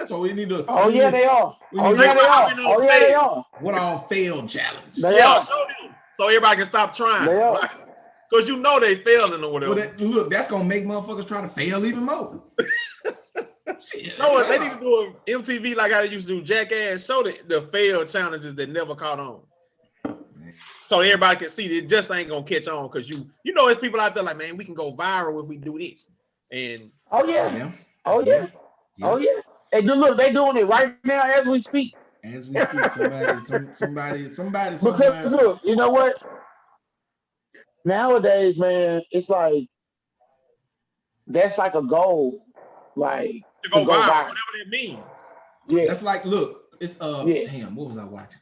So we need to. Oh yeah, they are. Oh yeah, they are. Oh yeah, they are. What all failed challenge? They are. Show them so everybody can stop trying. They are. Because you know they failing or whatever. Well, look, that's gonna make motherfuckers try to fail even more. Shit, show us. They need to do an MTV like how they used to do Jackass. Show the failed challenges that never caught on. So everybody can see it just ain't gonna catch on because you know there's people out there like, man, we can go viral if we do this. And oh yeah. And look, they doing it right now as we speak. As we speak, somebody. Because look, you know what? Nowadays, man, it's like that's like a goal, like to go viral, whatever that means. Yeah, that's like, look, it's damn, what was I watching?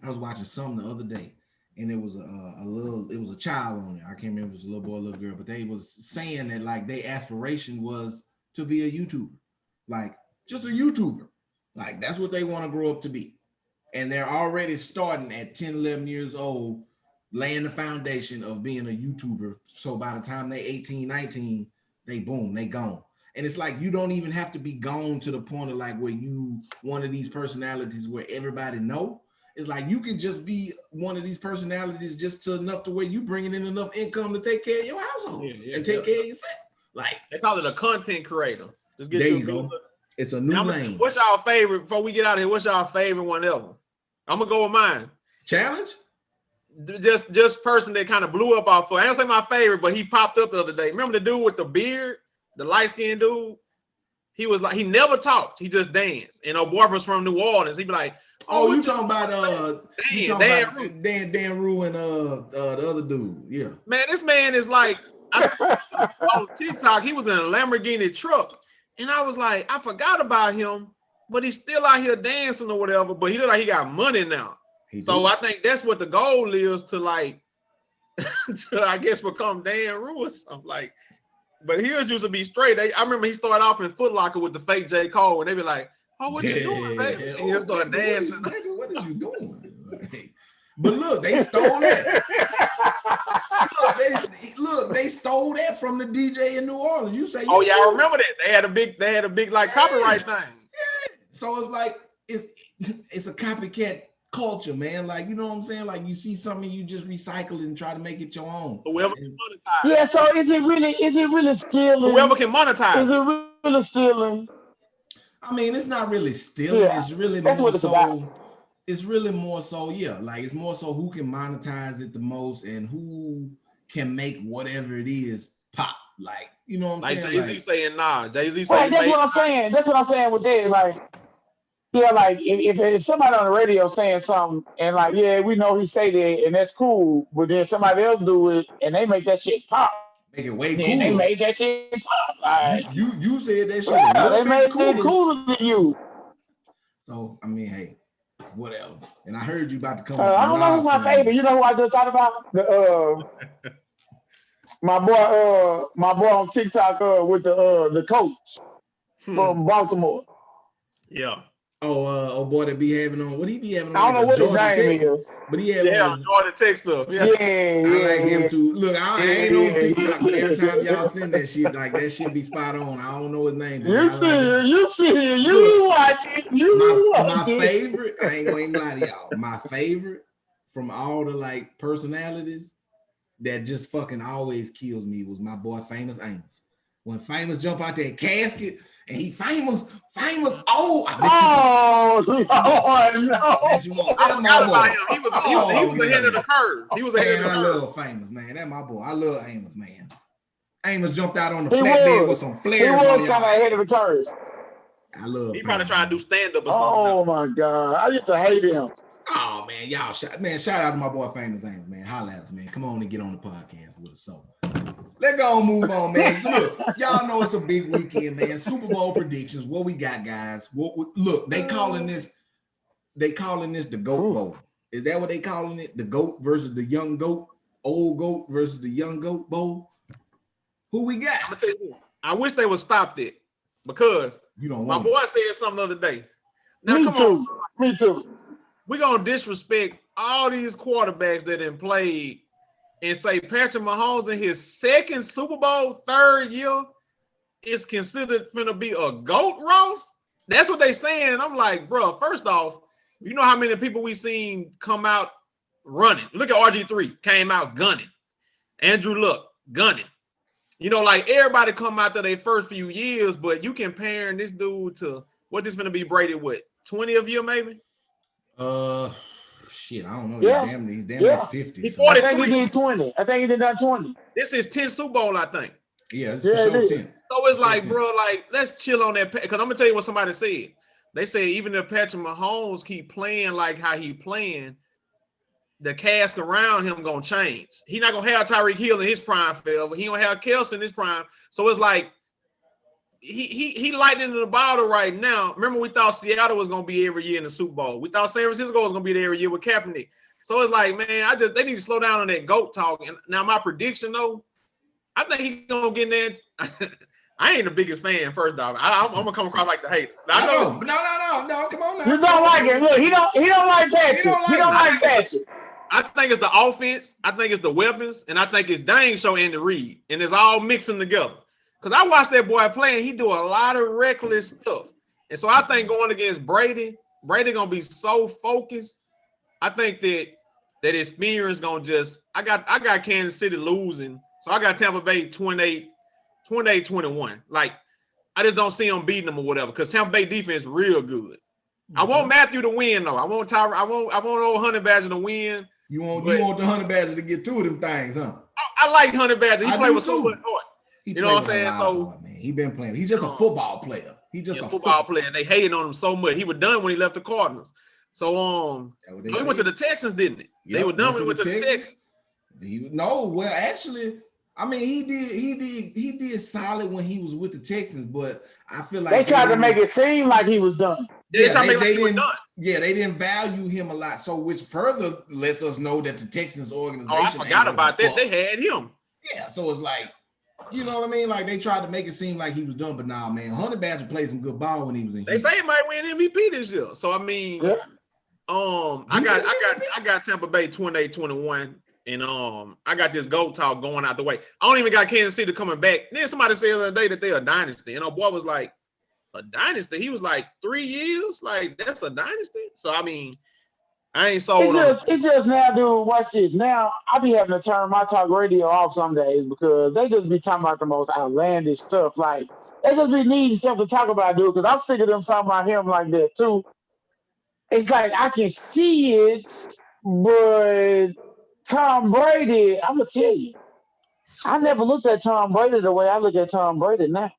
I was watching something the other day, and it was a child on it. I can't remember if it was a little boy, or a little girl, but they was saying that like their aspiration was to be a YouTuber, like just a YouTuber, like that's what they want to grow up to be, and they're already starting at 10, 11 years old. Laying the foundation of being a YouTuber. So by the time they 18, 19, they gone. And it's like, you don't even have to be gone to the point of like where you one of these personalities where everybody know. It's like, you can just be one of these personalities just to enough to where you bringing in enough income to take care of your household and take care of yourself. Like, they call it a content creator. Just get there you go. It's a new lane. What's y'all favorite, before we get out of here, what's y'all favorite one ever? I'm gonna go with mine. Challenge? Just person that kind of blew up off of. I don't say my favorite, but he popped up the other day. Remember the dude with the beard, the light-skinned dude? He was like, he never talked, he just danced. And our boyfriend's from New Orleans. He'd be like, oh, you talking about Dan Rue and the other dude. Yeah. Man, this man is like on TikTok, he was in a Lamborghini truck. And I was like, I forgot about him, but he's still out here dancing or whatever. But he look like he got money now. So I think that's what the goal is, to like, to I guess become Dan Rue or something like. But he used to be straight. I remember he started off in Foot Locker with the fake J. Cole, and they be like, "Oh, what you doing, baby?" And he started dancing. What is you doing? But look, they stole that. look, they stole that from the DJ in New Orleans. You say, oh yeah, I remember that. They had a big like copyright thing. Yeah. So it's like it's a copycat culture, man. Like, you know what I'm saying? Like, you see something, you just recycle it and try to make it your own. Whoever can monetize. Yeah, so is it really stealing? Whoever can monetize. Is it really stealing? I mean, it's not really stealing. Yeah, it's really more so. It's really more so, yeah. Like, it's more so who can monetize it the most and who can make whatever it is pop. Like, you know what I'm saying? Like Jay-Z saying, nah. Jay-Z saying, that's what I'm saying. That's what I'm saying with that. Like, yeah, like if somebody on the radio saying something and like, yeah, we know he say that and that's cool, but then somebody else do it and they make that shit pop. Make it way cooler. They made that shit pop. Like, you said that shit. Yeah, they made it cooler than you. So I mean, hey, whatever. And I heard you about to come. I don't know who's my favorite. You know who I just thought about? My boy on TikTok with the coach from Baltimore. Yeah. Oh, boy, that be having on. What he be having on? I don't know what his name is. But he had Jordan Tech stuff. Yeah, I like him too. Look, I ain't on TikTok, but every time y'all send that shit, like that shit be spot on. I don't know his name. You see, you watch it. My favorite, I ain't gonna even lie to y'all. My favorite from all the like personalities that just fucking always kills me was my boy Famous Amos. When Famous jump out that casket. And he famous. Oh, I bet you. No. I forgot about him. He was ahead of the curve. He was ahead of the curve. I love Famous, man. That's my boy. I love Amos, man. Amos jumped out on the flatbed with some flares. He was kind of ahead of the curve. I love. He probably trying to do stand up or something. Oh my God, I used to hate him. Oh man, y'all, shout out to my boy Famous Amos, man. Holla at us, man. Come on and get on the podcast with us. So. Let's go and move on, man. Look, y'all know it's a big weekend, man. Super Bowl predictions. What we got, guys? Look, they calling this the GOAT Bowl. Is that what they calling it? The GOAT versus the young GOAT, old GOAT versus the young GOAT Bowl. Who we got? I'm gonna tell you, I wish they would stop it because my boy said something the other day. Now, Me too. We're gonna disrespect all these quarterbacks that done played and say Patrick Mahomes in his second Super Bowl, third year, is considered gonna be a GOAT, Ross? That's what they saying. And I'm like, bro, first off, you know how many people we seen come out running? Look at RG3, came out gunning. Andrew Luck, gunning. You know, like everybody come out to their first few years, but you comparing this dude to what this gonna be Brady with 20 of you maybe? Shit, I don't know. Yeah. He's damn near 50. He's So. I think he did 20. I think he did that 20. This is 10 Super Bowl, I think. Yeah, it's for sure 10. So it's like, bro, like, let's chill on that. Because I'm going to tell you what somebody said. They say even if Patrick Mahomes keep playing like how he playing, the cast around him going to change. He not going to have Tyreek Hill in his prime forever. He don't have Kelce in his prime. So it's like, he lightning the bottle right now. Remember, we thought Seattle was going to be every year in the Super Bowl. We thought San Francisco was going to be there every year with Kaepernick. So it's like, man, they need to slow down on that GOAT talk. And now my prediction, though, I think he's going to get in there. I ain't the biggest fan, first off. I'm going to come across like the hater. I know. No, come on now. You don't like it. Look, he don't like Patrick. He don't like Patrick. I think it's the offense. I think it's the weapons. And I think it's dang show Andy Reid. And it's all mixing together. Because I watched that boy play, and he do a lot of reckless stuff. And so I think going against Brady going to be so focused. I think that experience going to just – I got Kansas City losing. So I got Tampa Bay 28-21. Like, I just don't see them beating them or whatever because Tampa Bay defense is real good. Mm-hmm. I want Matthew to win, though. I want old Honey Badger to win. You want the Honey Badger to get two of them things, huh? I like Honey Badger. He played with so much heart. You know what I'm saying? So man, he been playing. He's just a football player. He's just a football player. And they hated on him so much. He was done when he left the Cardinals. So he went to the Texans, didn't he? Yep, they were done when he went to the Texans. Actually, I mean, he did solid when he was with the Texans, but I feel like they tried to make it seem like he was done. They didn't. Yeah, they didn't value him a lot. So which further lets us know that the Texans organization. Oh, I forgot about that. They had him. Yeah, so it's like, you know what I mean? Like they tried to make it seem like he was done, but nah, man, Honey Badger played some good ball when he was in. They say he might win MVP this year. So I mean, I got Tampa Bay 28-21. And I got this GOAT talk going out the way. I don't even got Kansas City coming back. Then somebody said the other day that they're a dynasty. And our boy was like, a dynasty? He was like 3 years? Like, that's a dynasty? So, I mean, I ain't sold on it. It's just now, dude, watch this. Now, I be having to turn my talk radio off some days because they just be talking about the most outlandish stuff. Like, they just be needing stuff to talk about, dude, because I'm sick of them talking about him like that, too. It's like, I can see it, but Tom Brady, I'm going to tell you, I never looked at Tom Brady the way I look at Tom Brady now.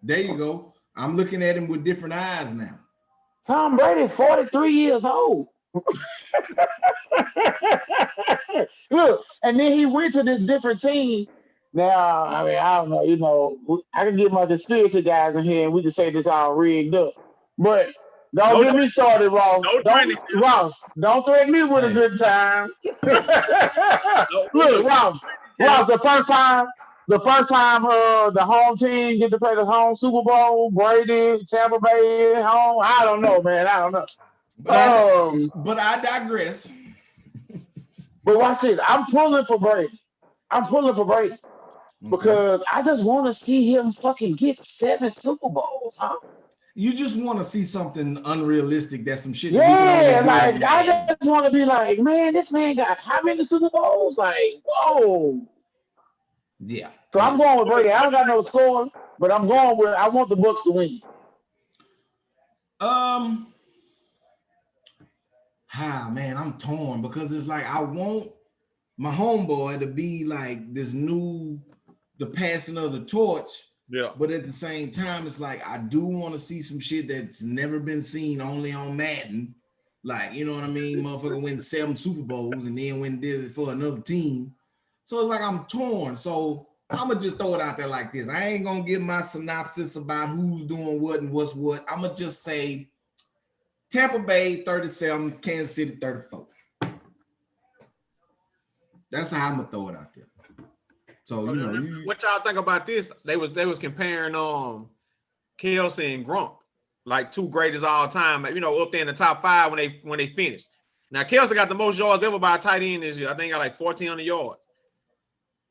There you go. I'm looking at him with different eyes now. Tom Brady, 43 years old. Look, and then he went to this different team. Now, I mean, I don't know, you know, I can get my conspiracy guys in here and we can say this all rigged up. But don't get me started, Ross. Don't threaten me with a good time. Look, Ross, the first time the home team get to play the home Super Bowl, Brady, Tampa Bay home. I don't know, man. I don't know. But I digress. But watch this. I'm pulling for Brady because I just want to see him fucking get 7 Super Bowls, huh? You just want to see something unrealistic. That's some shit. Yeah, like I just want to be like, man, this man got how many Super Bowls? Like, whoa. Yeah. So I'm going with Brady. I don't got no score, but I want the Bucs to win. Man, I'm torn because it's like I want my homeboy to be like the passing of the torch. Yeah. But at the same time, it's like I do want to see some shit that's never been seen only on Madden. Like, you know what I mean? Motherfucker win 7 Super Bowls and then did it for another team. So it's like I'm torn. So I'm going to just throw it out there like this. I ain't going to give my synopsis about who's doing what and what's what. I'm going to just say Tampa Bay 37, Kansas City 34. That's how I'm going to throw it out there. So, you know. What y'all think about this? They was comparing Kelce and Gronk, like 2 greatest all time, you know, up there in the top 5 when they finished. Now, Kelce got the most yards ever by a tight end this year. I think he got like 1,400 yards.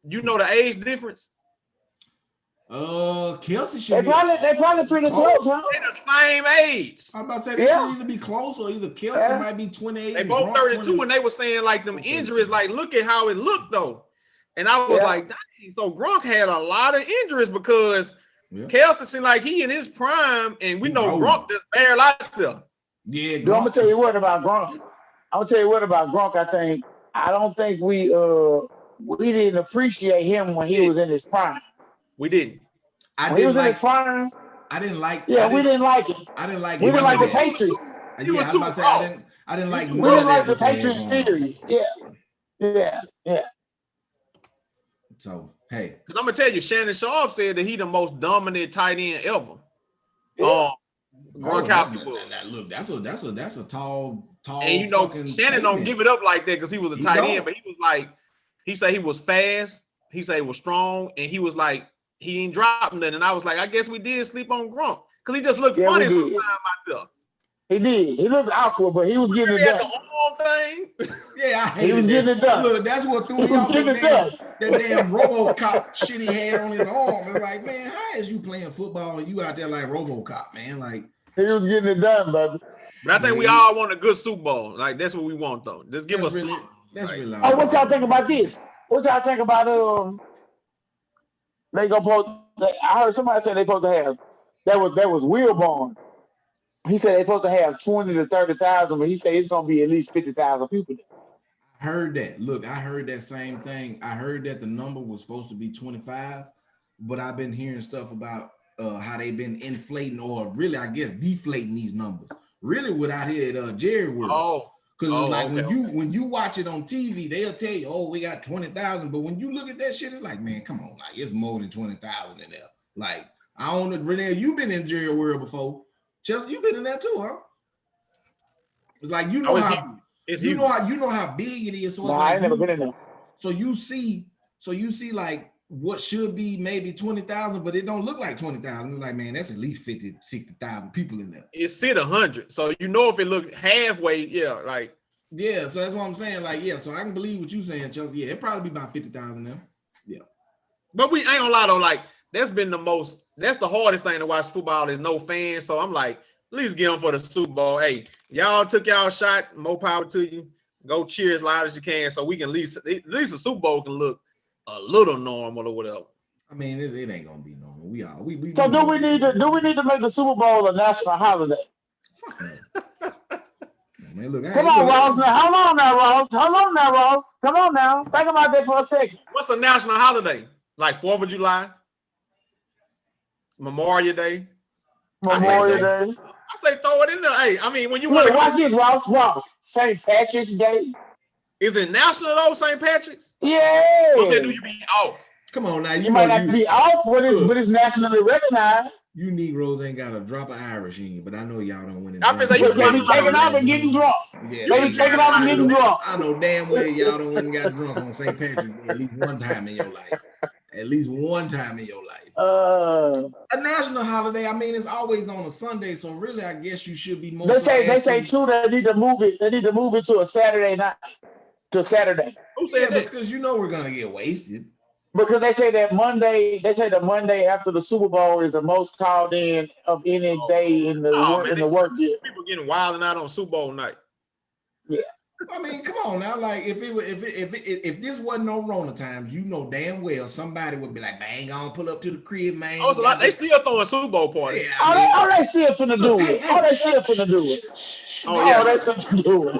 You know the age difference? Kelsey should be. They probably pretty close, huh? They're the same age. I'm about to say they should either be close or either Kelsey might be 28. They both 32, and they were saying like them injuries. Like, look at how it looked though. And I was like, dang, so Gronk had a lot of injuries because Kelsey seemed like he in his prime, and we know Gronk just barely out there. Yeah, I'm gonna tell you what about Gronk. I don't think we didn't appreciate him when he was in his prime. We didn't. When he was in his prime. I didn't like. Yeah, we didn't like it. I didn't like. We didn't like the Patriots. I didn't like. We didn't like the Patriots theory. Yeah. So hey, because I'm gonna tell you, Shannon Sharp said that he the most dominant tight end ever. Gronkowski. Look, that's a tall. And you know, Shannon don't give it up like that because he was a tight end, but he was like, he said he was fast, he said he was strong, and he was like, he ain't dropping nothing. And I was like, I guess we did sleep on Gronk because he just looked funny sometimes out there. He did. He looked awkward, but he was getting it done. The arm thing. Yeah, I hated he was getting it done. Look, that's what threw me off. That damn RoboCop shit he had on his arm. It's like, man, how is you playing football and you out there like RoboCop, man? Like he was getting it done, baby. But I think we all want a good Super Bowl. Like that's what we want, though. Just give us. That's really. Oh, what y'all think about this? What y'all think about they go post? I heard somebody say they supposed to have that was Wilborn. He said they're supposed to have 20 to 30,000, but he said it's gonna be at least 50,000 people there. I heard that. Look, I heard that same thing. I heard that the number was supposed to be 25, but I've been hearing stuff about how they've been inflating or really, I guess, deflating these numbers. Really, without here at Jerry World. Because when you watch it on TV, they'll tell you, oh, we got 20,000. But when you look at that shit, it's like, man, come on, like it's more than 20,000 in there. Like, I don't know, Renee, you've been in Jerry World before. Chelsea, you've been in there too, huh? It's like you know how big it is. So it's I ain't never been in there. So you see like what should be maybe 20,000, but it don't look like 20,000. It's like, man, that's at least 50, 60,000 people in there. It's sit 100. So you know if it looked halfway, so that's what I'm saying. Like, so I can believe what you're saying, Chelsea. Yeah, it'd probably be about 50,000 there. Yeah. But we ain't gonna lie though, like that's the hardest thing to watch football is no fans. So I'm like, at least get them for the Super Bowl. Hey, y'all took y'all shot, more power to you. Go cheer as loud as you can so we can at least the Super Bowl can look a little normal or whatever. I mean, it ain't gonna be normal. We so do we need to make the Super Bowl a national holiday? Fuck man, look, come on, Ross. Hold on now, Ross. Come on now. Think about that for a second. What's a national holiday? Like 4th of July? Memorial Day? I say throw it in there. Hey, I mean, when you want to watch this, Ross. St. Patrick's Day. Is it national though, St. Patrick's? Yeah. What do you be off? Come on now. You might not be off, but it's nationally recognized. You Negroes ain't got a drop of Irish in you, but I know y'all don't win it. I feel like you be taking off and getting drunk. Yeah, they be taking off and getting drunk. I know damn well y'all don't win and got drunk on St. Patrick's Day at least one time in your life. At least one time in your life. A national holiday, I mean, it's always on a Sunday, so really, I guess you should be more. They say too they need to move it. They need to move it to a Saturday night. To Saturday. Who said that? Because you know we're gonna get wasted. Because they say the Monday after the Super Bowl is the most called in of any day in the work year. People getting wilding out on Super Bowl night. Yeah. I mean, come on now. Like, if this wasn't no Rona times, you know damn well somebody would be like, "Man, gonna pull up to the crib, man." Oh, so they still throwing Super Bowl parties. Yeah, they still finna do it. They still finna do it. They finna do it.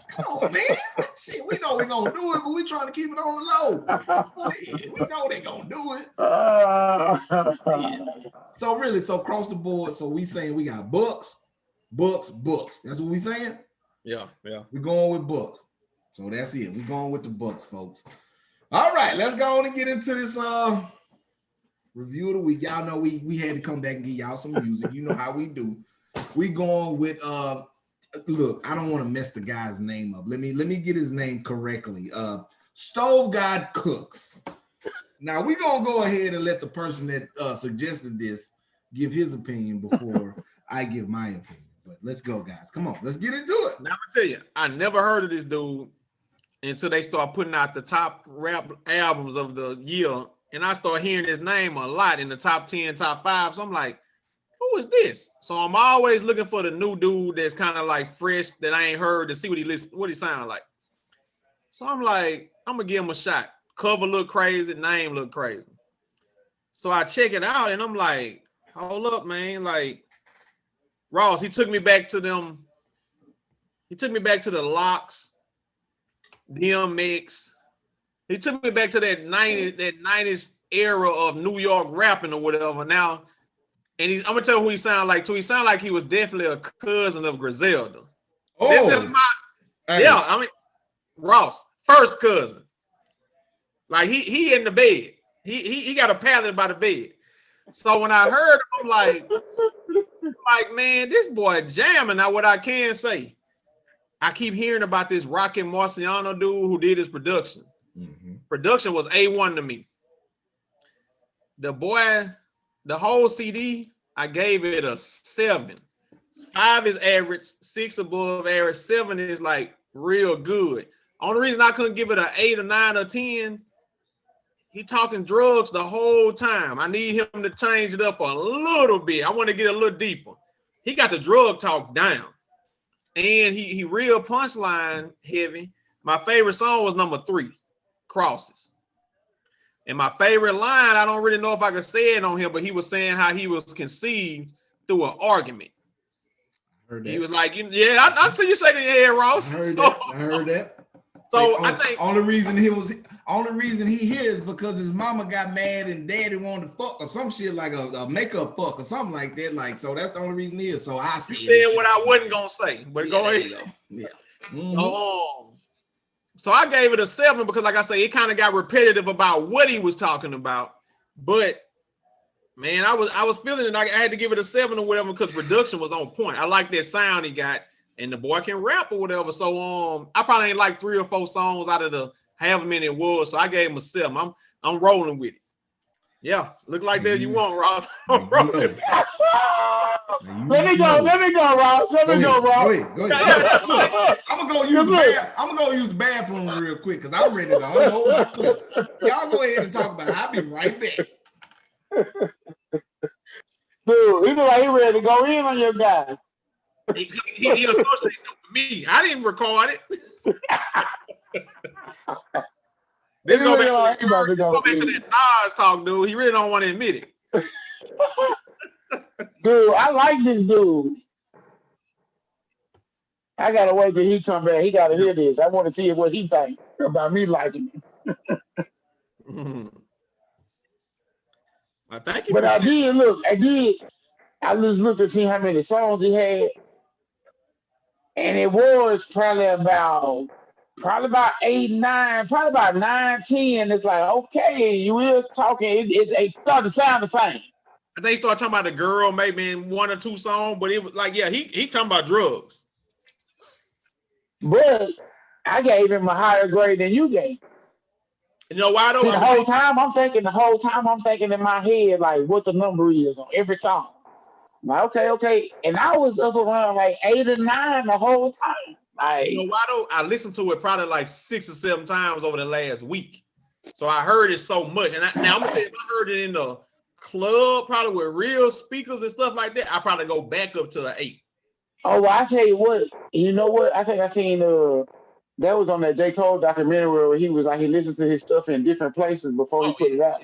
Come on, man. Shit, we know we gonna do it, but we trying to keep it on the low. Shit, we know they gonna do it. So really, across the board, so we saying we got Bucks. That's what we saying? Yeah. We're going with Bucks. So that's it. We're going with the Bucks, folks. All right, let's go on and get into this review of the week. Y'all know we had to come back and give y'all some music. You know how we do. We going with look, I don't want to mess the guy's name up. Let me get his name correctly. Stove God Cooks. Now we're gonna go ahead and let the person that suggested this give his opinion before I give my opinion. But let's go, guys. Come on, let's get into it. Now I'm gonna tell you, I never heard of this dude. until they start putting out the top rap albums of the year. And I start hearing his name a lot in the top 10, top 5. So I'm like, who is this? So I'm always looking for the new dude that's kind of like fresh that I ain't heard to see what he sound like. So I'm like, I'm gonna give him a shot. Cover look crazy, name look crazy. So I check it out and I'm like, hold up, man. Like Ross, he took me back to them. He took me back to the Locks, DMX. He took me back to that 90s era of New York rapping or whatever. Now, and I'm gonna tell you who he sound like too. He sound like he was definitely a cousin of Griselda. Oh, That's just yeah. I mean, Ross, first cousin. Like he in the bed. He got a pallet by the bed. So when I heard him, I'm like, man, this boy jamming. Now, what I can say, I keep hearing about this Rocky Marciano dude who did his production. Mm-hmm. Production was A1 to me. The boy, the whole CD, I gave it a 7. 5 is average, 6 above average, 7 is like real good. Only reason I couldn't give it an 8 or 9 or 10, he talking drugs the whole time. I need him to change it up a little bit. I want to get a little deeper. He got the drug talk down. And he real punchline heavy. My favorite song was number 3, Crosses. And my favorite line, I don't really know if I can say it on here, but he was saying how he was conceived through an argument. He was like, yeah, I see you shaking your head, Ross. I heard that. So I think only reason he here is because his mama got mad and daddy wanted to fuck or some shit like a makeup fuck or something like that. Like, so that's the only reason he is. So I see. You said what I wasn't gonna say, but go ahead. Yeah. Mm-hmm. So I gave it a 7 because, like I say, it kind of got repetitive about what he was talking about. But man, I was feeling it. I had to give it a 7 or whatever because production was on point. I like that sound he got, and the boy can rap or whatever. So I probably ain't like 3 or 4 songs out of the however many it was. So I gave him a 7. I'm rolling with it. Yeah, look like that you want, Rob. Let me go, Rob. Let me go, Rob. Go ahead. Look, I'm gonna use the bathroom real quick because I'm ready to unload my clip. Y'all go ahead and talk about it. I'll be right back. Dude, he look like he ready to go in on your guy. He associated with me. I didn't record it. Let's go back to that Nas talk, dude. He really don't want to admit it. Dude, I like this dude. I gotta wait till he come back. He gotta hear this. I want to see what he thinks about me liking him. I thank you. But I did look. I just looked to see how many songs he had, and it was probably about 8, 9, probably about 9, 10. It's like, okay, you is talking. It started to sound the same. I think he started talking about the girl maybe in 1 or 2 songs, but it was like, yeah, he talking about drugs. But I gave him a higher grade than you gave. You know why though? See, the whole time I'm thinking in my head like what the number is on every song. I'm like, okay. And I was up around like 8 or 9 the whole time. Like, you know why though? I listened to it probably like 6 or 7 times over the last week. So I heard it so much. And now I'm gonna tell you, if I heard it in the club, probably with real speakers and stuff like that, I probably go back up to the 8. Oh, well, I tell you what, you know what? I think I seen that was on that J. Cole documentary where he was like he listened to his stuff in different places before he put it out.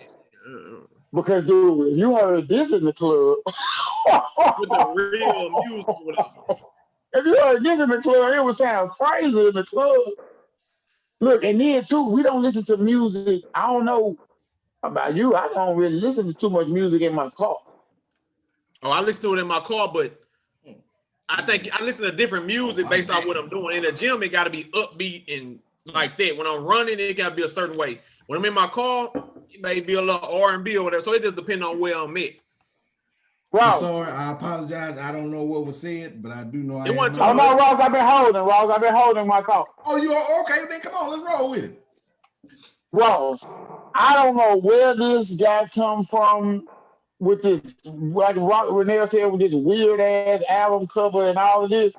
Because dude, if you heard this in the club with the real music, whatever. If you heard this in the club, it would sound crazy in the club. Look, and then too, we don't listen to music. I don't know about you. I don't really listen to too much music in my car. Oh, I listen to it in my car, but I think I listen to different music based on what I'm doing. In the gym, it got to be upbeat and like that. When I'm running, it got to be a certain way. When I'm in my car, it may be a little R&B or whatever. So it just depends on where I'm at. Wow. I'm sorry, I apologize. I don't know what was said, but I do know Oh no, Ross, I've been holding my car. Oh, you are okay? Then come on, let's roll with it. Ross, I don't know where this guy come from with this, like Renee said, with this weird ass album cover and all of this.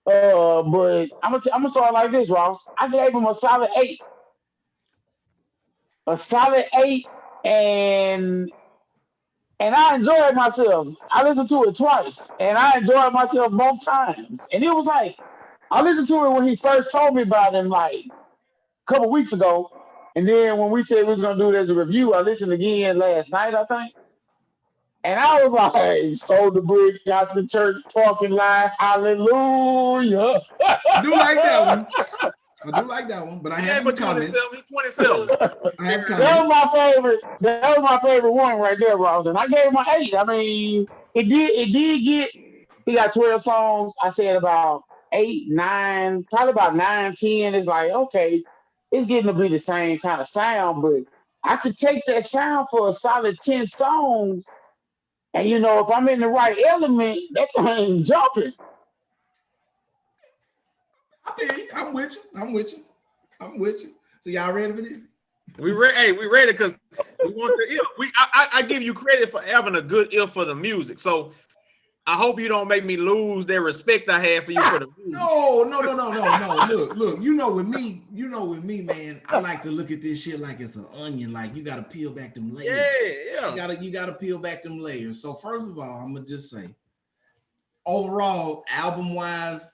But I'm gonna start like this, Ross. I gave him a solid eight, and I enjoyed myself. I listened to it twice, and I enjoyed myself both times. And it was like I listened to it when he first told me about him, like a couple weeks ago, and then when we said we was gonna do it as a review, I listened again last night, I think. And I was like, sold the brick out the church parking lot, hallelujah. I do like that one. I do like that one, but I have some comments. 27. I have comments. That was my favorite. That was my favorite one right there, Ross. And I gave him an 8. I mean, it did get. He got 12 songs. I said about 8, 9, probably about 9, 10. It's like okay, it's getting to be the same kind of sound, but I could take that sound for a solid 10 songs. And you know, if I'm in the right element, that thing jumping. I'm with you. So y'all ready for this? We ready because we want the ear. I give you credit for having a good ear for the music. So I hope you don't make me lose the respect I have for you for the music. No. Look. You know with me, man. I like to look at this shit like it's an onion. Like you got to peel back them layers. Yeah. You gotta peel back them layers. So first of all, I'm gonna just say, overall, album wise,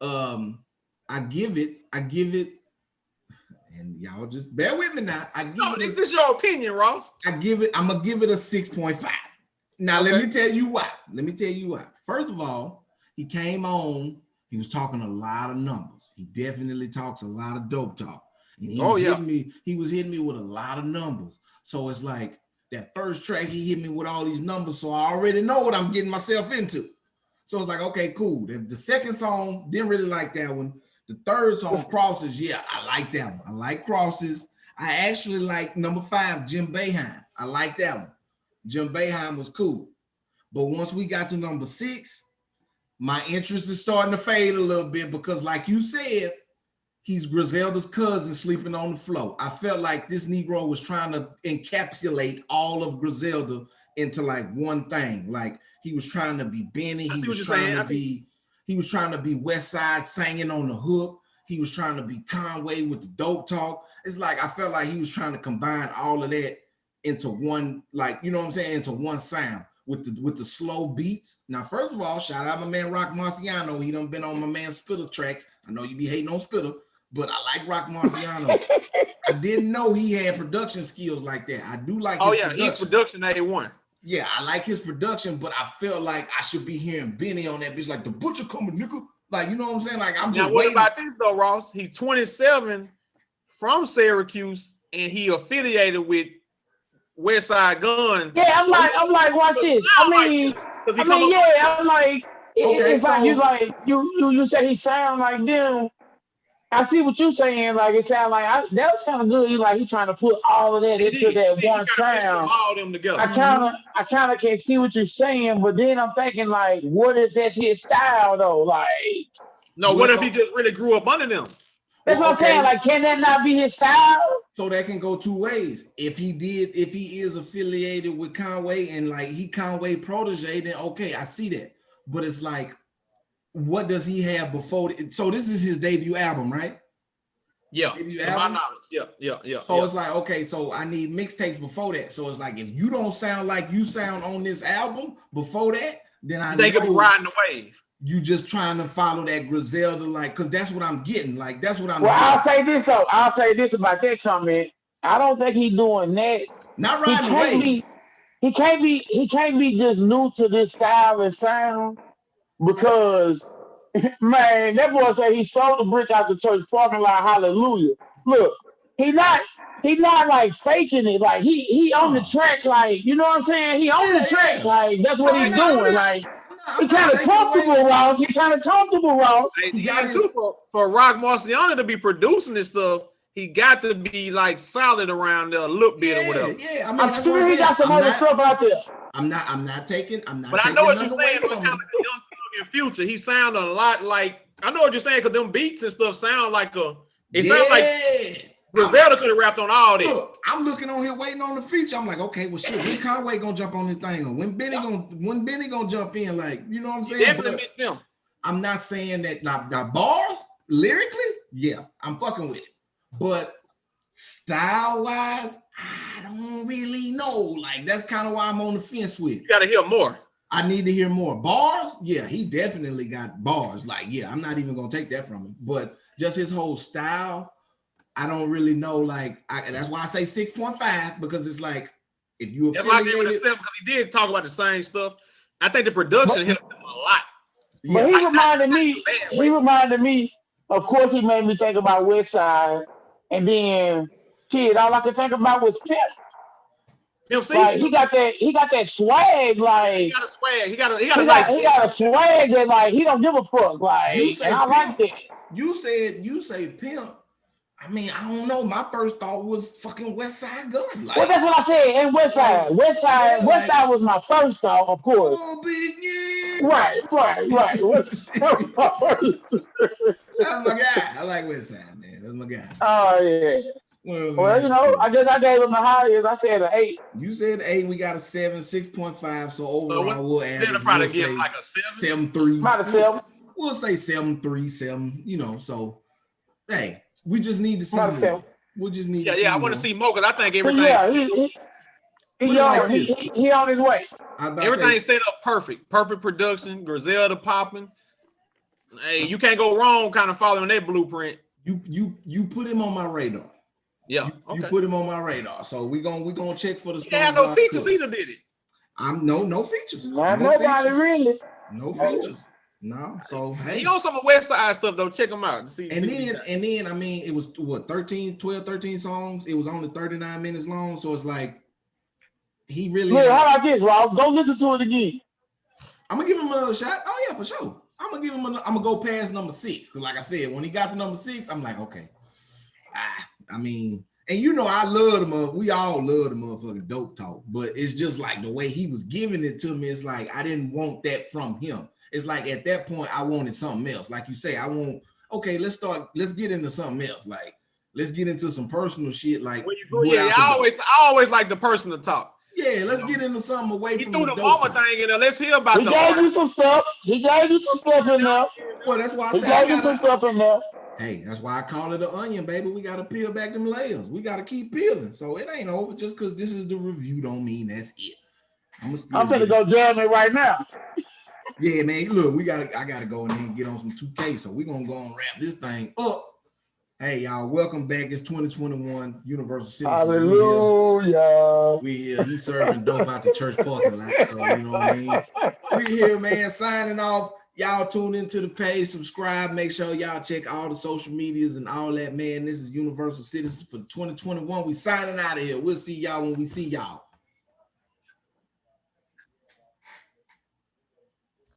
I give it, and y'all just bear with me now. This is your opinion, Ross. I'm gonna give it a 6.5. Now, okay. Let me tell you why. First of all, he came on, he was talking a lot of numbers. He definitely talks a lot of dope talk. And he was hitting me with a lot of numbers. So it's like that first track, he hit me with all these numbers. So I already know what I'm getting myself into. So it's like, okay, cool. The second song, didn't really like that one. The third song, Crosses, yeah, I like that one. I like Crosses. I actually like number 5, Jim Boeheim. I like that one. Jim Boeheim was cool. But once we got to number 6, my interest is starting to fade a little bit because like you said, he's Griselda's cousin sleeping on the floor. I felt like this Negro was trying to encapsulate all of Griselda into like one thing. Like he was trying to be Benny. He was trying to be West Side singing on the hook. He was trying to be Conway with the dope talk. It's like I felt like he was trying to combine all of that into one, like, you know what I'm saying, into one sound with the slow beats. Now, first of all, shout out my man Rock Marciano. He done been on my man Spitter tracks. I know you be hating on Spitter, but I like Rock Marciano. I didn't know he had production skills like that. I do like he's production A1. Yeah, I like his production, but I felt like I should be hearing Benny on that bitch, like the butcher coming, nigga. Like, you know what I'm saying? Like, I'm just waiting. What about this though, Ross? He's 27 from Syracuse, and he affiliated with West Side Gun. Yeah, I'm like, watch this. I'm like, it's like you say he sound like them. I see what you're saying. Like it sounds like that was kind of good. He's trying to put all of that into that one sound. All them together. I kind of can see what you're saying, but then I'm thinking like, what if that's his style though? Like, no, what if he just really grew up under them? That's what I'm saying. Like, can that not be his style? So that can go two ways. If he is affiliated with Conway and like he Conway protege, then okay, I see that. But it's like, what does he have before? So this is his debut album, right? Yeah, debut to album? my knowledge. Yeah. So it's like, okay, so I need mixtapes before that. So it's like, if you don't sound like you sound on this album before that, then I think it'll be riding the wave. You just trying to follow that Griselda, like, because that's what I'm getting. Like, that's what I'm Well, getting. I'll say this though. I'll say this about that comment. I don't think he's doing that. Not riding the wave. He can't be just new to this style and sound because, man, that boy said he sold the brick out the church parking lot. Hallelujah. Look, he not like faking it. Like he on the track. Like, you know what I'm saying? He on the track. Like that's what he's doing. Like. He kind of comfortable, Ross. He got to for Rock Marciano to be producing this stuff. He got to be like solid around there a little bit or whatever. Yeah, I mean, I'm sure he got some other stuff out there. I'm not taking. But I know what you're saying. It's kind of like a young Thug in Future. He sounded a lot like. I know what you're saying because them beats and stuff sound like a. It sounds like Griselda could have rapped on all this. Look, I'm looking on here waiting on the feature. I'm like, okay, well, shit, when Conway gonna jump on this thing? Or when Benny gonna jump in? Like, you know what I'm saying? Definitely missed them. I'm not saying that now bars lyrically, yeah, I'm fucking with it. But style wise, I don't really know. Like that's kind of why I'm on the fence with. You gotta hear more. I need to hear more. Bars, yeah, he definitely got bars. Like, yeah, I'm not even gonna take that from him. But just his whole style, I don't really know. Like, that's why I say 6.5 because it's like if you affiliated, because he did talk about the same stuff. I think the production helped him a lot. But he reminded me. Of course, he made me think about West Side, and then shit, all I could think about was Pimp. Like he got that swag, like he got a swag. He got a swag that like he don't give a fuck. Like, and I like that. You say Pimp. I mean, I don't know. My first thought was fucking West Side Gun. Like, well, that's what I said. And West Side was my first thought, of course. Oh, big Right. That's my guy. I like West Side, man. That's my guy. Oh yeah. Well, you know, I guess I gave him the highest. I said an 8. You said 8. We got a 7, 6.5. So overall, we'll average. Probably give like a 7. 7.3. About a 7. We'll say 7.3, 7. You know, so hey, we just need to see more. 7. We'll just need. Yeah. I want to see more because I think everything. Yeah, he on his way. Everything set up perfect. Perfect production. Griselda popping. Hey, you can't go wrong. Kind of following that blueprint. You put him on my radar. Yeah, you put him on my radar. So we gonna check for the. He had no features either, did it? No features. Nobody really. No features. No. So hey, he on some of West Side stuff though. Check him out. And then I mean, it was what 13 songs. It was only 39 minutes long. So it's like he really. Yeah, how about this, Ross? Go listen to it again. I'm gonna give him another shot. Oh yeah, for sure. I'm gonna go past number 6 because, like I said, when he got to number 6, I'm like, okay. I mean, and you know, I love the we all love the motherfucking dope talk, but it's just like the way he was giving it to me. It's like I didn't want that from him. It's like at that point I wanted something else. Like you say, let's get into something else. Like let's get into some personal shit. Like I always like the personal talk. Yeah, let's get into something away from the mama thing in there. Let's hear about He gave you some stuff in there. Well, that's why I said he gave you some stuff in there. Hey, that's why I call it an onion, baby. We gotta peel back them layers. We gotta keep peeling. So it ain't over just because this is the review. Don't mean that's it. I'm gonna go jam it right now. Yeah, man. Look, I gotta go in there and get on some 2K. So we're gonna go and wrap this thing up. Hey, y'all, welcome back. It's 2021 Universal Citizens. Hallelujah. We here. He's serving dope out the church parking lot. So you know what I mean. We here, man. Signing off. Y'all tune into the page, subscribe, make sure y'all check all the social medias and all that, man. This is Universal Citizens for 2021. We signing out of here. We'll see y'all when we see y'all.